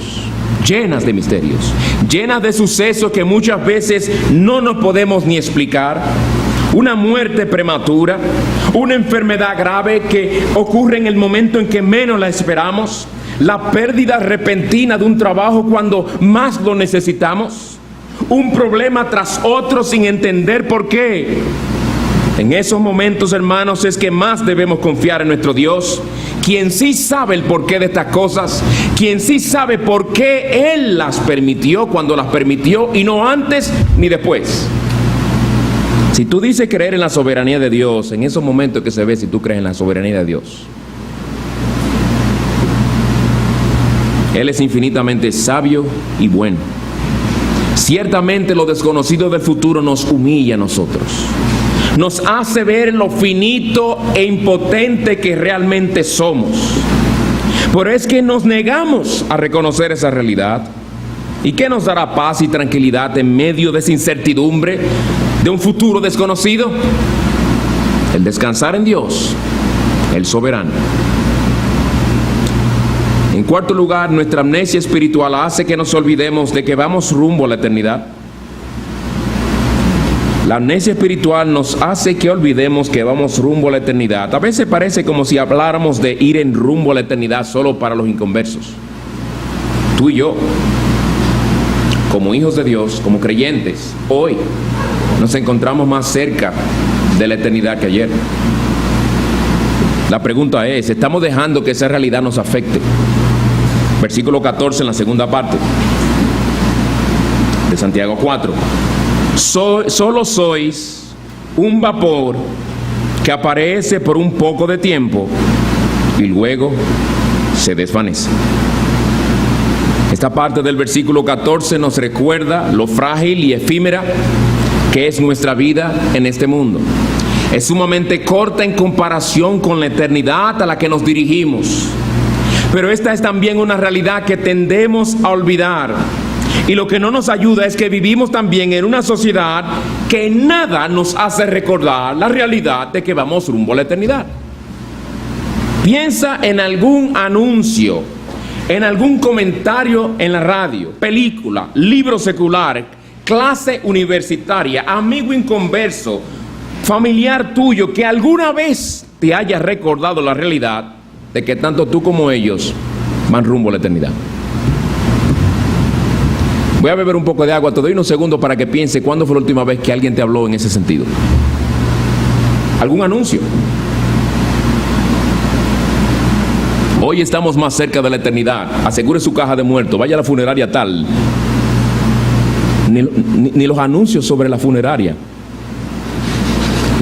llenas de sucesos que muchas veces no nos podemos ni explicar. Una muerte prematura, una enfermedad grave que ocurre en el momento en que menos la esperamos, la pérdida repentina de un trabajo cuando más lo necesitamos, un problema tras otro sin entender por qué. En esos momentos, hermanos, es que más debemos confiar en nuestro Dios, quien sí sabe el porqué de estas cosas, quien sí sabe por qué Él las permitió cuando las permitió y no antes ni después. Si tú dices creer en la soberanía de Dios, en esos momentos que se ve si tú crees en la soberanía de Dios. Él es infinitamente sabio y bueno. Ciertamente lo desconocido del futuro nos humilla a nosotros. Nos hace ver lo finito e impotente que realmente somos. Pero es que nos negamos a reconocer esa realidad. ¿Y qué nos dará paz y tranquilidad en medio de esa incertidumbre de un futuro desconocido? El descansar en Dios, el soberano. En cuarto lugar, nuestra amnesia espiritual hace que nos olvidemos de que vamos rumbo a la eternidad. La amnesia espiritual nos hace que olvidemos que vamos rumbo a la eternidad. A veces parece como si habláramos de ir en rumbo a la eternidad solo para los inconversos. Tú y yo, como hijos de Dios, como creyentes, hoy nos encontramos más cerca de la eternidad que ayer. La pregunta es, ¿estamos dejando que esa realidad nos afecte? Versículo 14 en la segunda parte de Santiago 4. Solo sois un vapor que aparece por un poco de tiempo y luego se desvanece. Esta parte del versículo 14 nos recuerda lo frágil y efímera que es nuestra vida en este mundo. Es sumamente corta en comparación con la eternidad a la que nos dirigimos. Pero esta es también una realidad que tendemos a olvidar. Y lo que no nos ayuda es que vivimos también en una sociedad que nada nos hace recordar la realidad de que vamos rumbo a la eternidad. Piensa en algún anuncio en algún comentario en la radio, película, libro secular, clase universitaria, amigo inconverso, familiar tuyo, que alguna vez te haya recordado la realidad de que tanto tú como ellos van rumbo a la eternidad. Voy a beber un poco de agua, te doy unos segundos para que piense cuándo fue la última vez que alguien te habló en ese sentido. ¿Algún anuncio? Hoy estamos más cerca de la eternidad. Asegure su caja de muertos, vaya a la funeraria tal. Ni los anuncios sobre la funeraria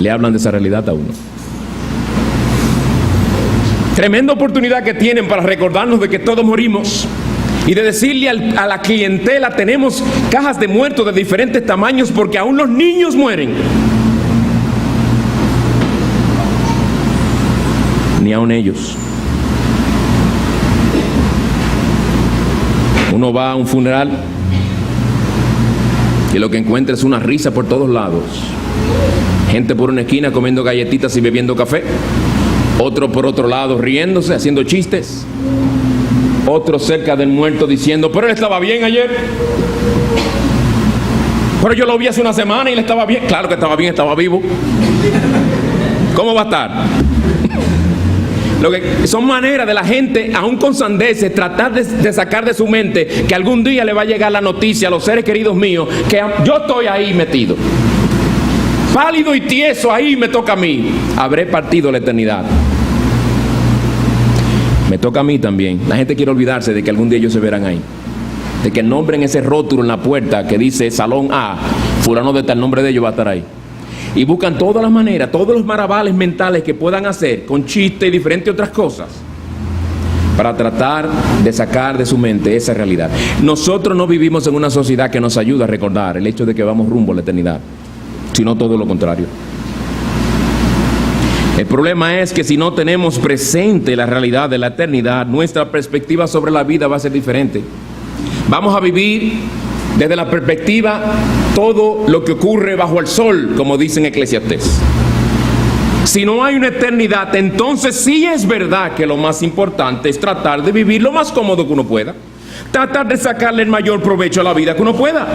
le hablan de esa realidad a uno. Tremenda oportunidad que tienen para recordarnos de que todos morimos y de decirle a la clientela: tenemos cajas de muertos de diferentes tamaños porque aún los niños mueren. Ni aún ellos. Uno va a un funeral y lo que encuentra es una risa por todos lados. Gente por una esquina comiendo galletitas y bebiendo café. Otro por otro lado riéndose, haciendo chistes. Otro cerca del muerto diciendo: pero él estaba bien ayer. Pero yo lo vi hace una semana y él estaba bien. Claro que estaba bien, estaba vivo. ¿Cómo va a estar? Lo que son maneras de la gente, aún con sandeces, tratar de sacar de su mente que algún día le va a llegar la noticia a los seres queridos míos que yo estoy ahí metido, pálido y tieso, ahí me toca a mí. Habré partido la eternidad. Me toca a mí también. La gente quiere olvidarse de que algún día ellos se verán ahí, de que nombren ese rótulo en la puerta que dice Salón A, fulano de tal, nombre de ellos va a estar ahí. Y buscan todas las maneras, todos los maravales mentales que puedan hacer, con chistes y diferentes otras cosas, para tratar de sacar de su mente esa realidad. Nosotros no vivimos en una sociedad que nos ayuda a recordar el hecho de que vamos rumbo a la eternidad, sino todo lo contrario. El problema es que si no tenemos presente la realidad de la eternidad, nuestra perspectiva sobre la vida va a ser diferente. Vamos a vivir desde la perspectiva todo lo que ocurre bajo el sol, como dice en Eclesiastés. Si no hay una eternidad, entonces sí es verdad que lo más importante es tratar de vivir lo más cómodo que uno pueda, tratar de sacarle el mayor provecho a la vida que uno pueda.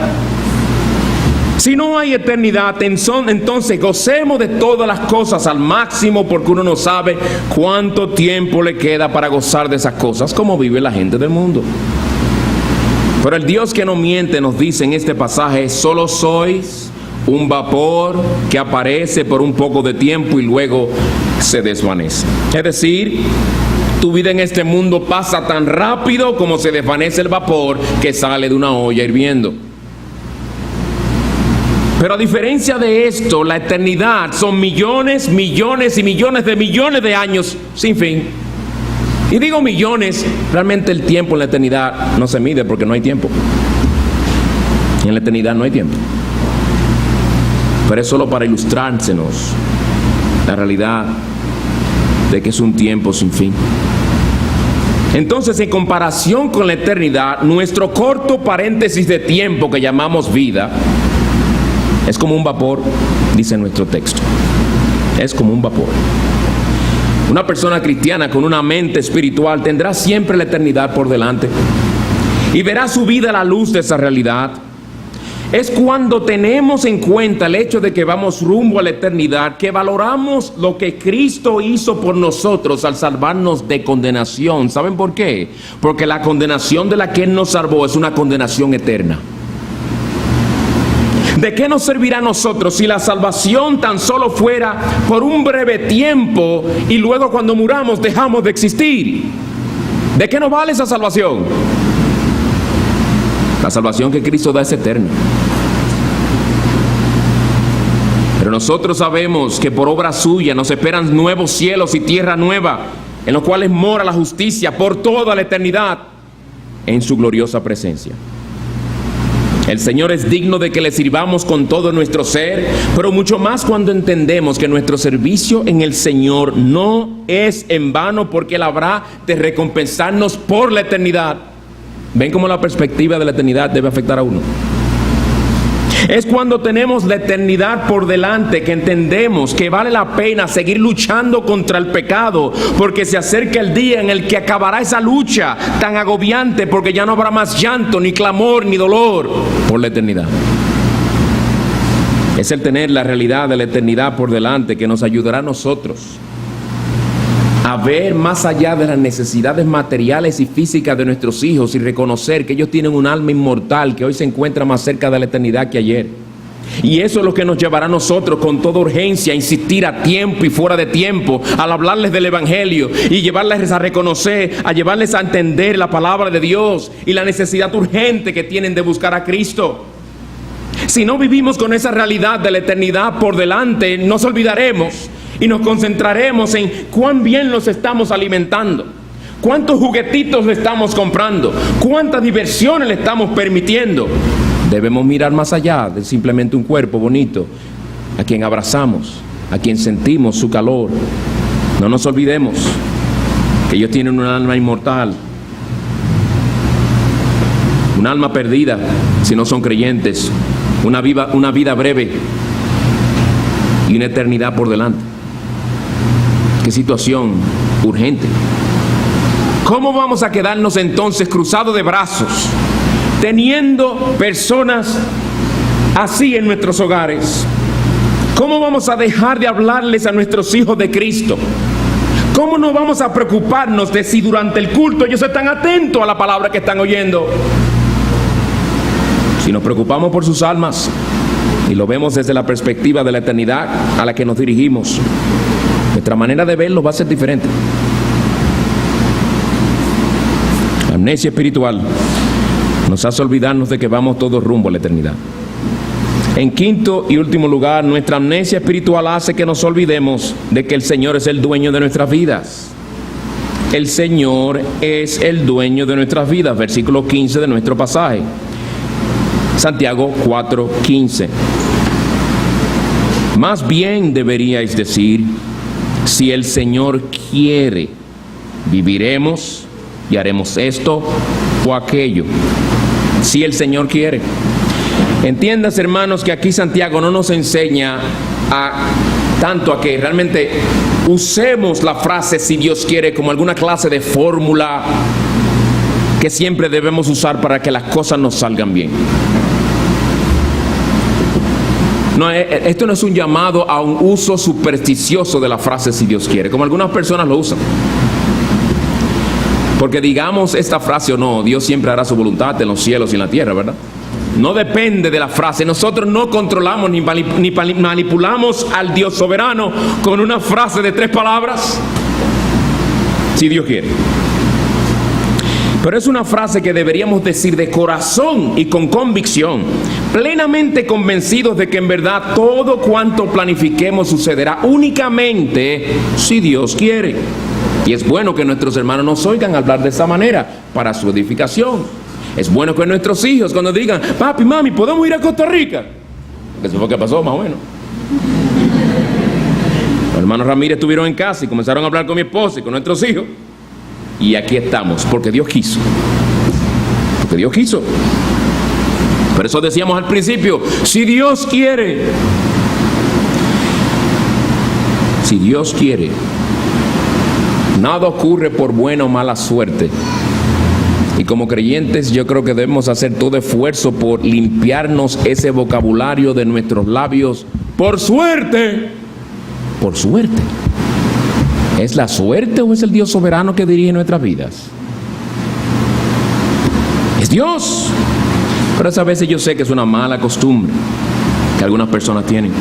Si no hay eternidad, entonces gocemos de todas las cosas al máximo, porque uno no sabe cuánto tiempo le queda para gozar de esas cosas, como vive la gente del mundo. Pero el Dios que no miente nos dice en este pasaje: solo sois un vapor que aparece por un poco de tiempo y luego se desvanece. Es decir, tu vida en este mundo pasa tan rápido como se desvanece el vapor que sale de una olla hirviendo. Pero a diferencia de esto, la eternidad son millones, millones y millones de años sin fin. Y digo millones, realmente el tiempo en la eternidad no se mide porque no hay tiempo. En la eternidad no hay tiempo. Pero es solo para ilustrársenos la realidad de que es un tiempo sin fin. Entonces, en comparación con la eternidad, nuestro corto paréntesis de tiempo que llamamos vida es como un vapor, dice nuestro texto. Es como un vapor. Una persona cristiana con una mente espiritual tendrá siempre la eternidad por delante y verá su vida a la luz de esa realidad. Es cuando tenemos en cuenta el hecho de que vamos rumbo a la eternidad que valoramos lo que Cristo hizo por nosotros al salvarnos de condenación. ¿Saben por qué? Porque la condenación de la que Él nos salvó es una condenación eterna. ¿De qué nos servirá a nosotros si la salvación tan solo fuera por un breve tiempo y luego cuando muramos dejamos de existir? ¿De qué nos vale esa salvación? La salvación que Cristo da es eterna. Pero nosotros sabemos que por obra suya nos esperan nuevos cielos y tierra nueva, en los cuales mora la justicia por toda la eternidad en su gloriosa presencia. El Señor es digno de que le sirvamos con todo nuestro ser, pero mucho más cuando entendemos que nuestro servicio en el Señor no es en vano, porque Él habrá de recompensarnos por la eternidad. ¿Ven cómo la perspectiva de la eternidad debe afectar a uno? Es cuando tenemos la eternidad por delante que entendemos que vale la pena seguir luchando contra el pecado, porque se acerca el día en el que acabará esa lucha tan agobiante, porque ya no habrá más llanto, ni clamor, ni dolor por la eternidad. Es el tener la realidad de la eternidad por delante que nos ayudará a nosotros a ver más allá de las necesidades materiales y físicas de nuestros hijos y reconocer que ellos tienen un alma inmortal que hoy se encuentra más cerca de la eternidad que ayer. Y eso es lo que nos llevará a nosotros con toda urgencia a insistir a tiempo y fuera de tiempo al hablarles del Evangelio y llevarles a reconocer, a llevarles a entender la palabra de Dios y la necesidad urgente que tienen de buscar a Cristo. Si no vivimos con esa realidad de la eternidad por delante, nos olvidaremos y nos concentraremos en cuán bien los estamos alimentando, cuántos juguetitos le estamos comprando, cuántas diversiones le estamos permitiendo. Debemos mirar más allá de simplemente un cuerpo bonito, a quien abrazamos, a quien sentimos su calor. No nos olvidemos que ellos tienen un alma inmortal, un alma perdida si no son creyentes, una vida breve y una eternidad por delante. Qué situación urgente. ¿Cómo vamos a quedarnos entonces cruzados de brazos, teniendo personas así en nuestros hogares? ¿Cómo vamos a dejar de hablarles a nuestros hijos de Cristo? ¿Cómo no vamos a preocuparnos de si durante el culto ellos están atentos a la palabra que están oyendo? Si nos preocupamos por sus almas y lo vemos desde la perspectiva de la eternidad a la que nos dirigimos, nuestra manera de verlo va a ser diferente. La amnesia espiritual nos hace olvidarnos de que vamos todos rumbo a la eternidad. En quinto y último lugar, nuestra amnesia espiritual hace que nos olvidemos de que el Señor es el dueño de nuestras vidas. El Señor es el dueño de nuestras vidas, versículo 15 de nuestro pasaje. Santiago 4:15. Más bien deberíais decir, si el Señor quiere, viviremos y haremos esto o aquello. Si el Señor quiere. Entiendas, hermanos, que aquí Santiago no nos enseña tanto a que realmente usemos la frase si Dios quiere como alguna clase de fórmula que siempre debemos usar para que las cosas nos salgan bien. No, esto no es un llamado a un uso supersticioso de la frase si Dios quiere, como algunas personas lo usan. Porque digamos esta frase o no, Dios siempre hará su voluntad en los cielos y en la tierra, ¿verdad? No depende de la frase. Nosotros no controlamos ni manipulamos al Dios soberano con una frase de 3 palabras. Si Dios quiere. Pero es una frase que deberíamos decir de corazón y con convicción, plenamente convencidos de que en verdad todo cuanto planifiquemos sucederá únicamente si Dios quiere. Y es bueno que nuestros hermanos nos oigan hablar de esa manera para su edificación. Es bueno que nuestros hijos cuando digan, papi, mami, ¿podemos ir a Costa Rica? Eso fue lo que pasó más o menos. Los hermanos Ramírez estuvieron en casa y comenzaron a hablar con mi esposa y con nuestros hijos. Y aquí estamos, porque Dios quiso. Porque Dios quiso. Por eso decíamos al principio, si Dios quiere. Si Dios quiere. Nada ocurre por buena o mala suerte. Y como creyentes yo creo que debemos hacer todo esfuerzo por limpiarnos ese vocabulario de nuestros labios. Por suerte. Por suerte. ¿Es la suerte o es el Dios soberano que dirige nuestras vidas? Es Dios. Pero a veces yo sé que es una mala costumbre que algunas personas tienen.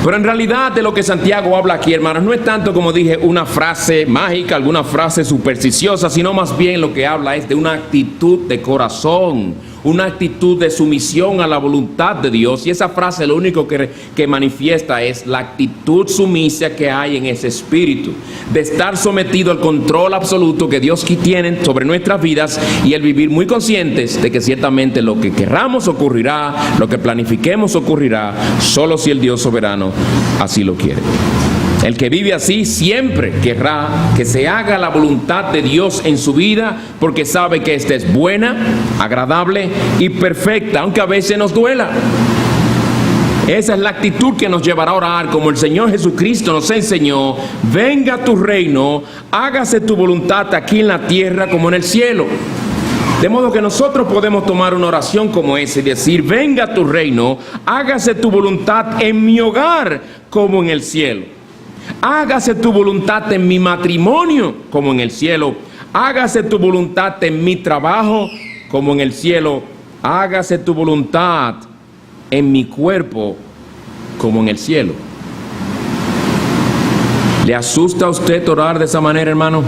Pero en realidad de lo que Santiago habla aquí, hermanos, no es tanto, como dije, una frase mágica, alguna frase supersticiosa, sino más bien lo que habla es de una actitud de corazón, una actitud de sumisión a la voluntad de Dios. Y esa frase lo único que manifiesta es la actitud sumisa que hay en ese espíritu, de estar sometido al control absoluto que Dios tiene sobre nuestras vidas y el vivir muy conscientes de que ciertamente lo que querramos ocurrirá, lo que planifiquemos ocurrirá, solo si el Dios soberano así lo quiere. El que vive así siempre querrá que se haga la voluntad de Dios en su vida, porque sabe que esta es buena, agradable y perfecta, aunque a veces nos duela. Esa es la actitud que nos llevará a orar como el Señor Jesucristo nos enseñó: venga tu reino, hágase tu voluntad aquí en la tierra como en el cielo. De modo que nosotros podemos tomar una oración como esa y decir: venga tu reino, hágase tu voluntad en mi hogar como en el cielo. Hágase tu voluntad en mi matrimonio como en el cielo. Hágase tu voluntad en mi trabajo como en el cielo. Hágase tu voluntad en mi cuerpo como en el cielo. ¿Le asusta a usted orar de esa manera, hermano?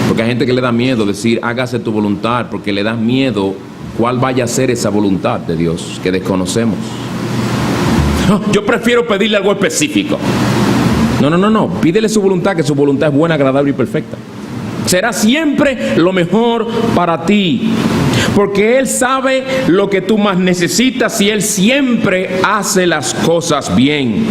Porque hay gente que le da miedo decir hágase tu voluntad, porque le da miedo cuál vaya a ser esa voluntad de Dios que desconocemos. No, yo prefiero pedirle algo específico. No, pídele su voluntad, que su voluntad es buena, agradable y perfecta. Será siempre lo mejor para ti, porque Él sabe lo que tú más necesitas y Él siempre hace las cosas bien.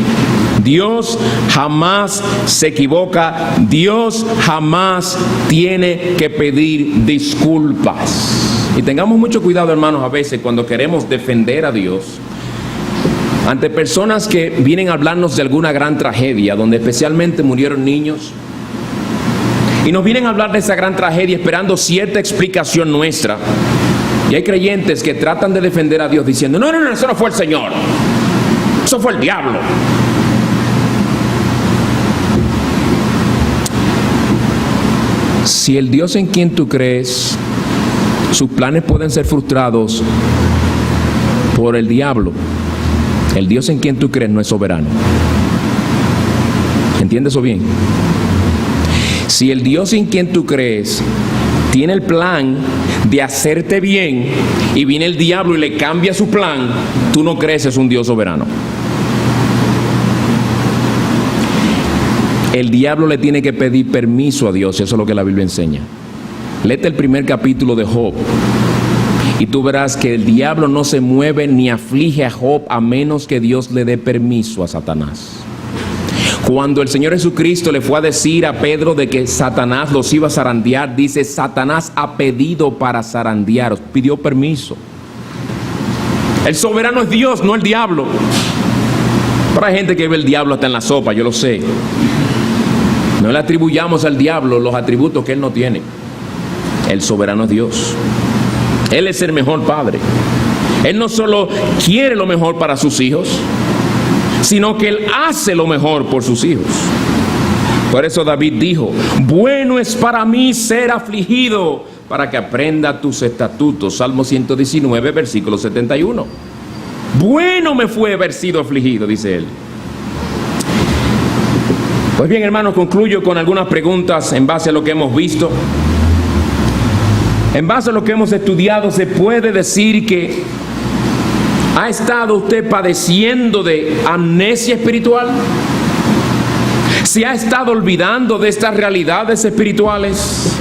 Dios jamás se equivoca. Dios jamás tiene que pedir disculpas. Y tengamos mucho cuidado, hermanos, a veces cuando queremos defender a Dios ante personas que vienen a hablarnos de alguna gran tragedia, donde especialmente murieron niños, y nos vienen a hablar de esa gran tragedia esperando cierta explicación nuestra. Y hay creyentes que tratan de defender a Dios diciendo: no, eso no fue el Señor, eso fue el diablo. Si el Dios en quien tú crees, sus planes pueden ser frustrados por el diablo, el Dios en quien tú crees no es soberano. ¿Entiendes eso bien? Si el Dios en quien tú crees tiene el plan de hacerte bien y viene el diablo y le cambia su plan, tú no crees es un Dios soberano. El diablo le tiene que pedir permiso a Dios, eso es lo que la Biblia enseña. Léete el primer capítulo de Job y tú verás que el diablo no se mueve ni aflige a Job a menos que Dios le dé permiso a Satanás. Cuando el Señor Jesucristo le fue a decir a Pedro de que Satanás los iba a zarandear, dice: Satanás ha pedido para zarandearos, pidió permiso. El soberano es Dios, no el diablo. Pero hay gente que ve el diablo hasta en la sopa, yo lo sé. No le atribuyamos al diablo los atributos que él no tiene. El soberano es Dios. Él es el mejor padre. Él no solo quiere lo mejor para sus hijos, sino que Él hace lo mejor por sus hijos. Por eso David dijo: bueno es para mí ser afligido, para que aprenda tus estatutos. Salmo 119, versículo 71. Bueno me fue haber sido afligido, dice él. Pues bien, hermanos, concluyo con algunas preguntas en base a lo que hemos visto. En base a lo que hemos estudiado, ¿se puede decir que ha estado usted padeciendo de amnesia espiritual? ¿Se ha estado olvidando de estas realidades espirituales?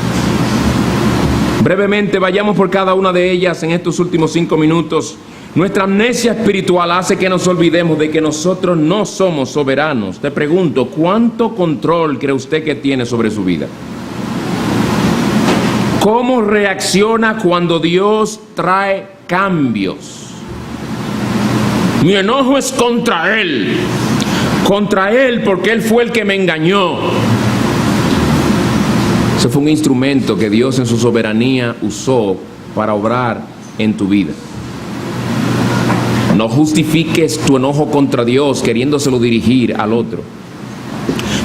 Brevemente, vayamos por cada una de ellas en estos últimos 5 minutos. Nuestra amnesia espiritual hace que nos olvidemos de que nosotros no somos soberanos. Te pregunto, ¿cuánto control cree usted que tiene sobre su vida? ¿Cómo reacciona cuando Dios trae cambios? Mi enojo es contra Él porque Él fue el que me engañó. Ese fue un instrumento que Dios en su soberanía usó para obrar en tu vida. No justifiques tu enojo contra Dios queriéndoselo dirigir al otro.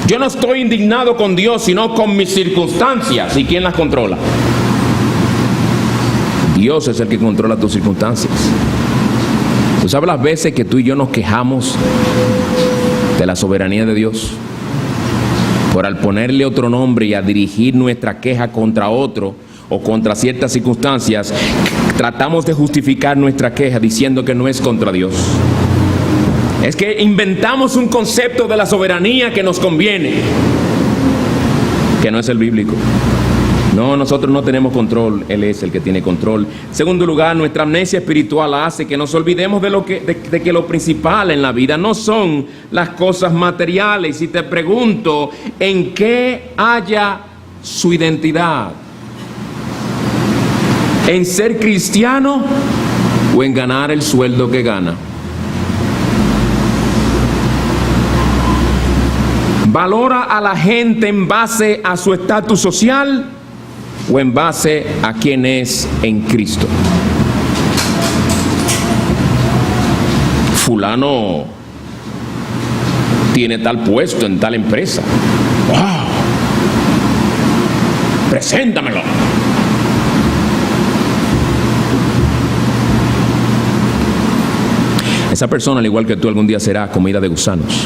Yo no estoy indignado con Dios, sino con mis circunstancias. ¿Y quién las controla? Dios es el que controla tus circunstancias. ¿Tú sabes las veces que tú y yo nos quejamos de la soberanía de Dios? Por al ponerle otro nombre y a dirigir nuestra queja contra otro o contra ciertas circunstancias, tratamos de justificar nuestra queja diciendo que no es contra Dios. Es que inventamos un concepto de la soberanía que nos conviene, que no es el bíblico. No, nosotros no tenemos control, Él es el que tiene control. Segundo lugar, nuestra amnesia espiritual hace que nos olvidemos de que lo principal en la vida no son las cosas materiales. Y te pregunto, ¿en qué halla su identidad? ¿En ser cristiano o en ganar el sueldo que gana? ¿Valora a la gente en base a su estatus social o en base a quién es en Cristo? Fulano tiene tal puesto en tal empresa. ¡Wow! Preséntamelo. Esa persona, al igual que tú, algún día será comida de gusanos.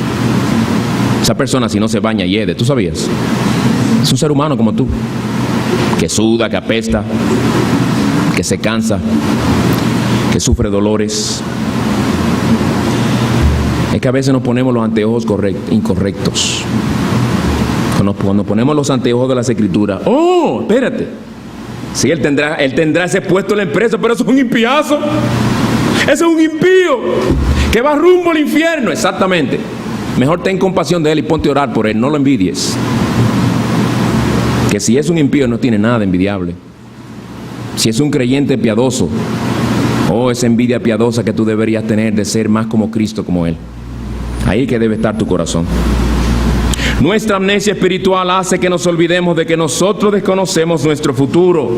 Esa persona, si no se baña, hiede. ¿Tú sabías? Es un ser humano como tú, que suda, que apesta, que se cansa, que sufre dolores. Es que a veces nos ponemos los anteojos incorrectos. Cuando ponemos los anteojos de las Escrituras, ¡oh, espérate! Sí, él tendrá ese puesto en la empresa, pero eso es un impiazo. Eso es un impío que va rumbo al infierno. Exactamente. Mejor ten compasión de él y ponte a orar por él, no lo envidies. Que si es un impío no tiene nada de envidiable. Si es un creyente piadoso, esa envidia piadosa que tú deberías tener de ser más como Cristo, como Él. Ahí que debe estar tu corazón. Nuestra amnesia espiritual hace que nos olvidemos de que nosotros desconocemos nuestro futuro.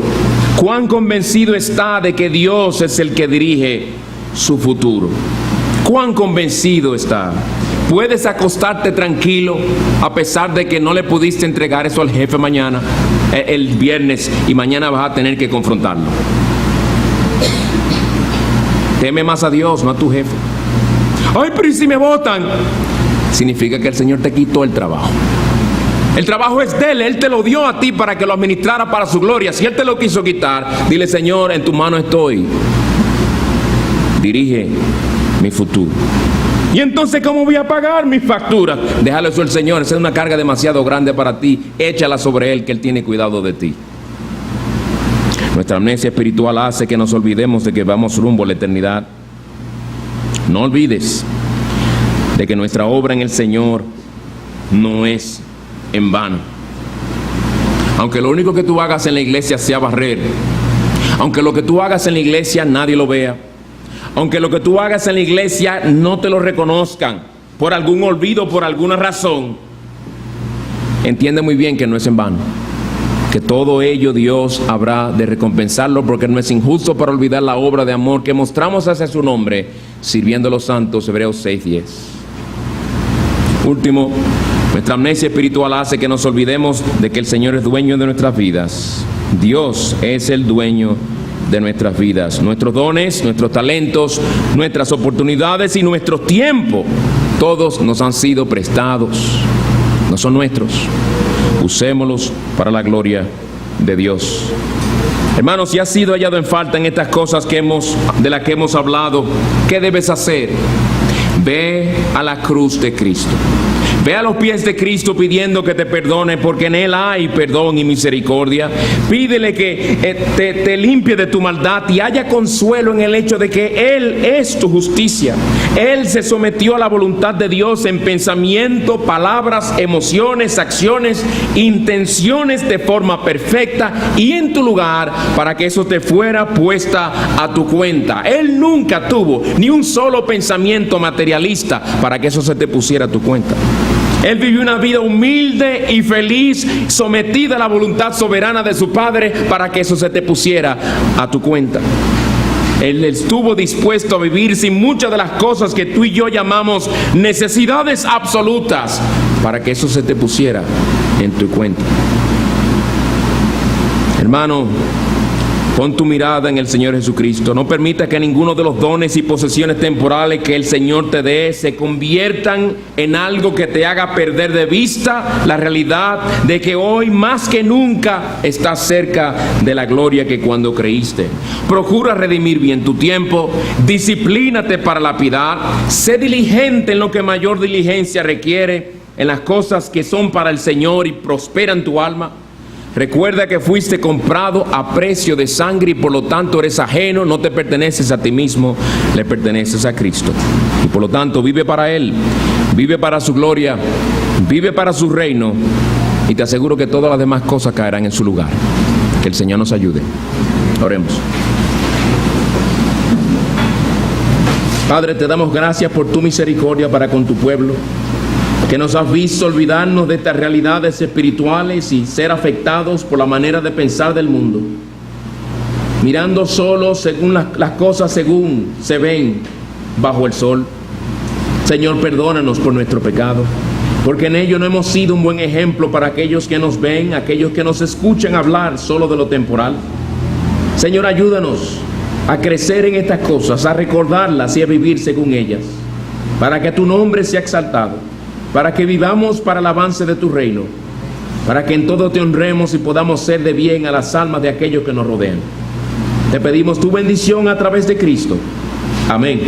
¿Cuán convencido está de que Dios es el que dirige su futuro? ¿Cuán convencido está? ¿Puedes acostarte tranquilo a pesar de que no le pudiste entregar eso al jefe mañana, el viernes, y mañana vas a tener que confrontarlo? Teme más a Dios, no a tu jefe. ¡Ay, pero ¿y si me votan? Significa que el Señor te quitó el trabajo. El trabajo es de Él, Él te lo dio a ti para que lo administrara para su gloria. Si Él te lo quiso quitar, dile: Señor, en tu mano estoy. Dirige mi futuro. Y entonces, ¿cómo voy a pagar mis facturas? Déjale eso al Señor. Esa es una carga demasiado grande para ti. Échala sobre Él, que Él tiene cuidado de ti. Nuestra amnesia espiritual hace que nos olvidemos de que vamos rumbo a la eternidad. No olvides de que nuestra obra en el Señor no es en vano. Aunque lo único que tú hagas en la iglesia sea barrer, aunque lo que tú hagas en la iglesia nadie lo vea, aunque lo que tú hagas en la iglesia no te lo reconozcan por algún olvido, por alguna razón, entiende muy bien que no es en vano, que todo ello Dios habrá de recompensarlo, porque no es injusto para olvidar la obra de amor que mostramos hacia su nombre, sirviendo a los santos. Hebreos 6:10. Último, nuestra amnesia espiritual hace que nos olvidemos de que el Señor es dueño de nuestras vidas. Dios es el dueño de nuestras vidas. Nuestros dones, nuestros talentos, nuestras oportunidades y nuestro tiempo, todos nos han sido prestados. No son nuestros. Usémoslos para la gloria de Dios. Hermanos, si has sido hallado en falta en estas cosas de las que hemos hablado, ¿qué debes hacer? Ve a la cruz de Cristo. Ve a los pies de Cristo pidiendo que te perdone, porque en Él hay perdón y misericordia. Pídele que te limpie de tu maldad y haya consuelo en el hecho de que Él es tu justicia. Él se sometió a la voluntad de Dios en pensamiento, palabras, emociones, acciones, intenciones de forma perfecta y en tu lugar, para que eso te fuera puesta a tu cuenta. Él nunca tuvo ni un solo pensamiento materialista para que eso se te pusiera a tu cuenta. Él vivió una vida humilde y feliz, sometida a la voluntad soberana de su Padre, para que eso se te pusiera a tu cuenta. Él estuvo dispuesto a vivir sin muchas de las cosas que tú y yo llamamos necesidades absolutas, para que eso se te pusiera en tu cuenta. Hermano, pon tu mirada en el Señor Jesucristo. No permita que ninguno de los dones y posesiones temporales que el Señor te dé se conviertan en algo que te haga perder de vista la realidad de que hoy más que nunca estás cerca de la gloria que cuando creíste. Procura redimir bien tu tiempo, disciplínate para la piedad, sé diligente en lo que mayor diligencia requiere, en las cosas que son para el Señor y prosperan tu alma. Recuerda que fuiste comprado a precio de sangre y por lo tanto eres ajeno, no te perteneces a ti mismo, le perteneces a Cristo. Y por lo tanto vive para Él, vive para su gloria, vive para su reino y te aseguro que todas las demás cosas caerán en su lugar. Que el Señor nos ayude. Oremos. Padre, te damos gracias por tu misericordia para con tu pueblo, que nos has visto olvidarnos de estas realidades espirituales y ser afectados por la manera de pensar del mundo, mirando solo según las cosas según se ven bajo el sol. Señor, perdónanos por nuestro pecado, porque en ello no hemos sido un buen ejemplo para aquellos que nos ven, aquellos que nos escuchan hablar solo de lo temporal. Señor, ayúdanos a crecer en estas cosas, a recordarlas y a vivir según ellas, para que tu nombre sea exaltado, para que vivamos para el avance de tu reino, para que en todo te honremos y podamos ser de bien a las almas de aquellos que nos rodean. Te pedimos tu bendición a través de Cristo. Amén.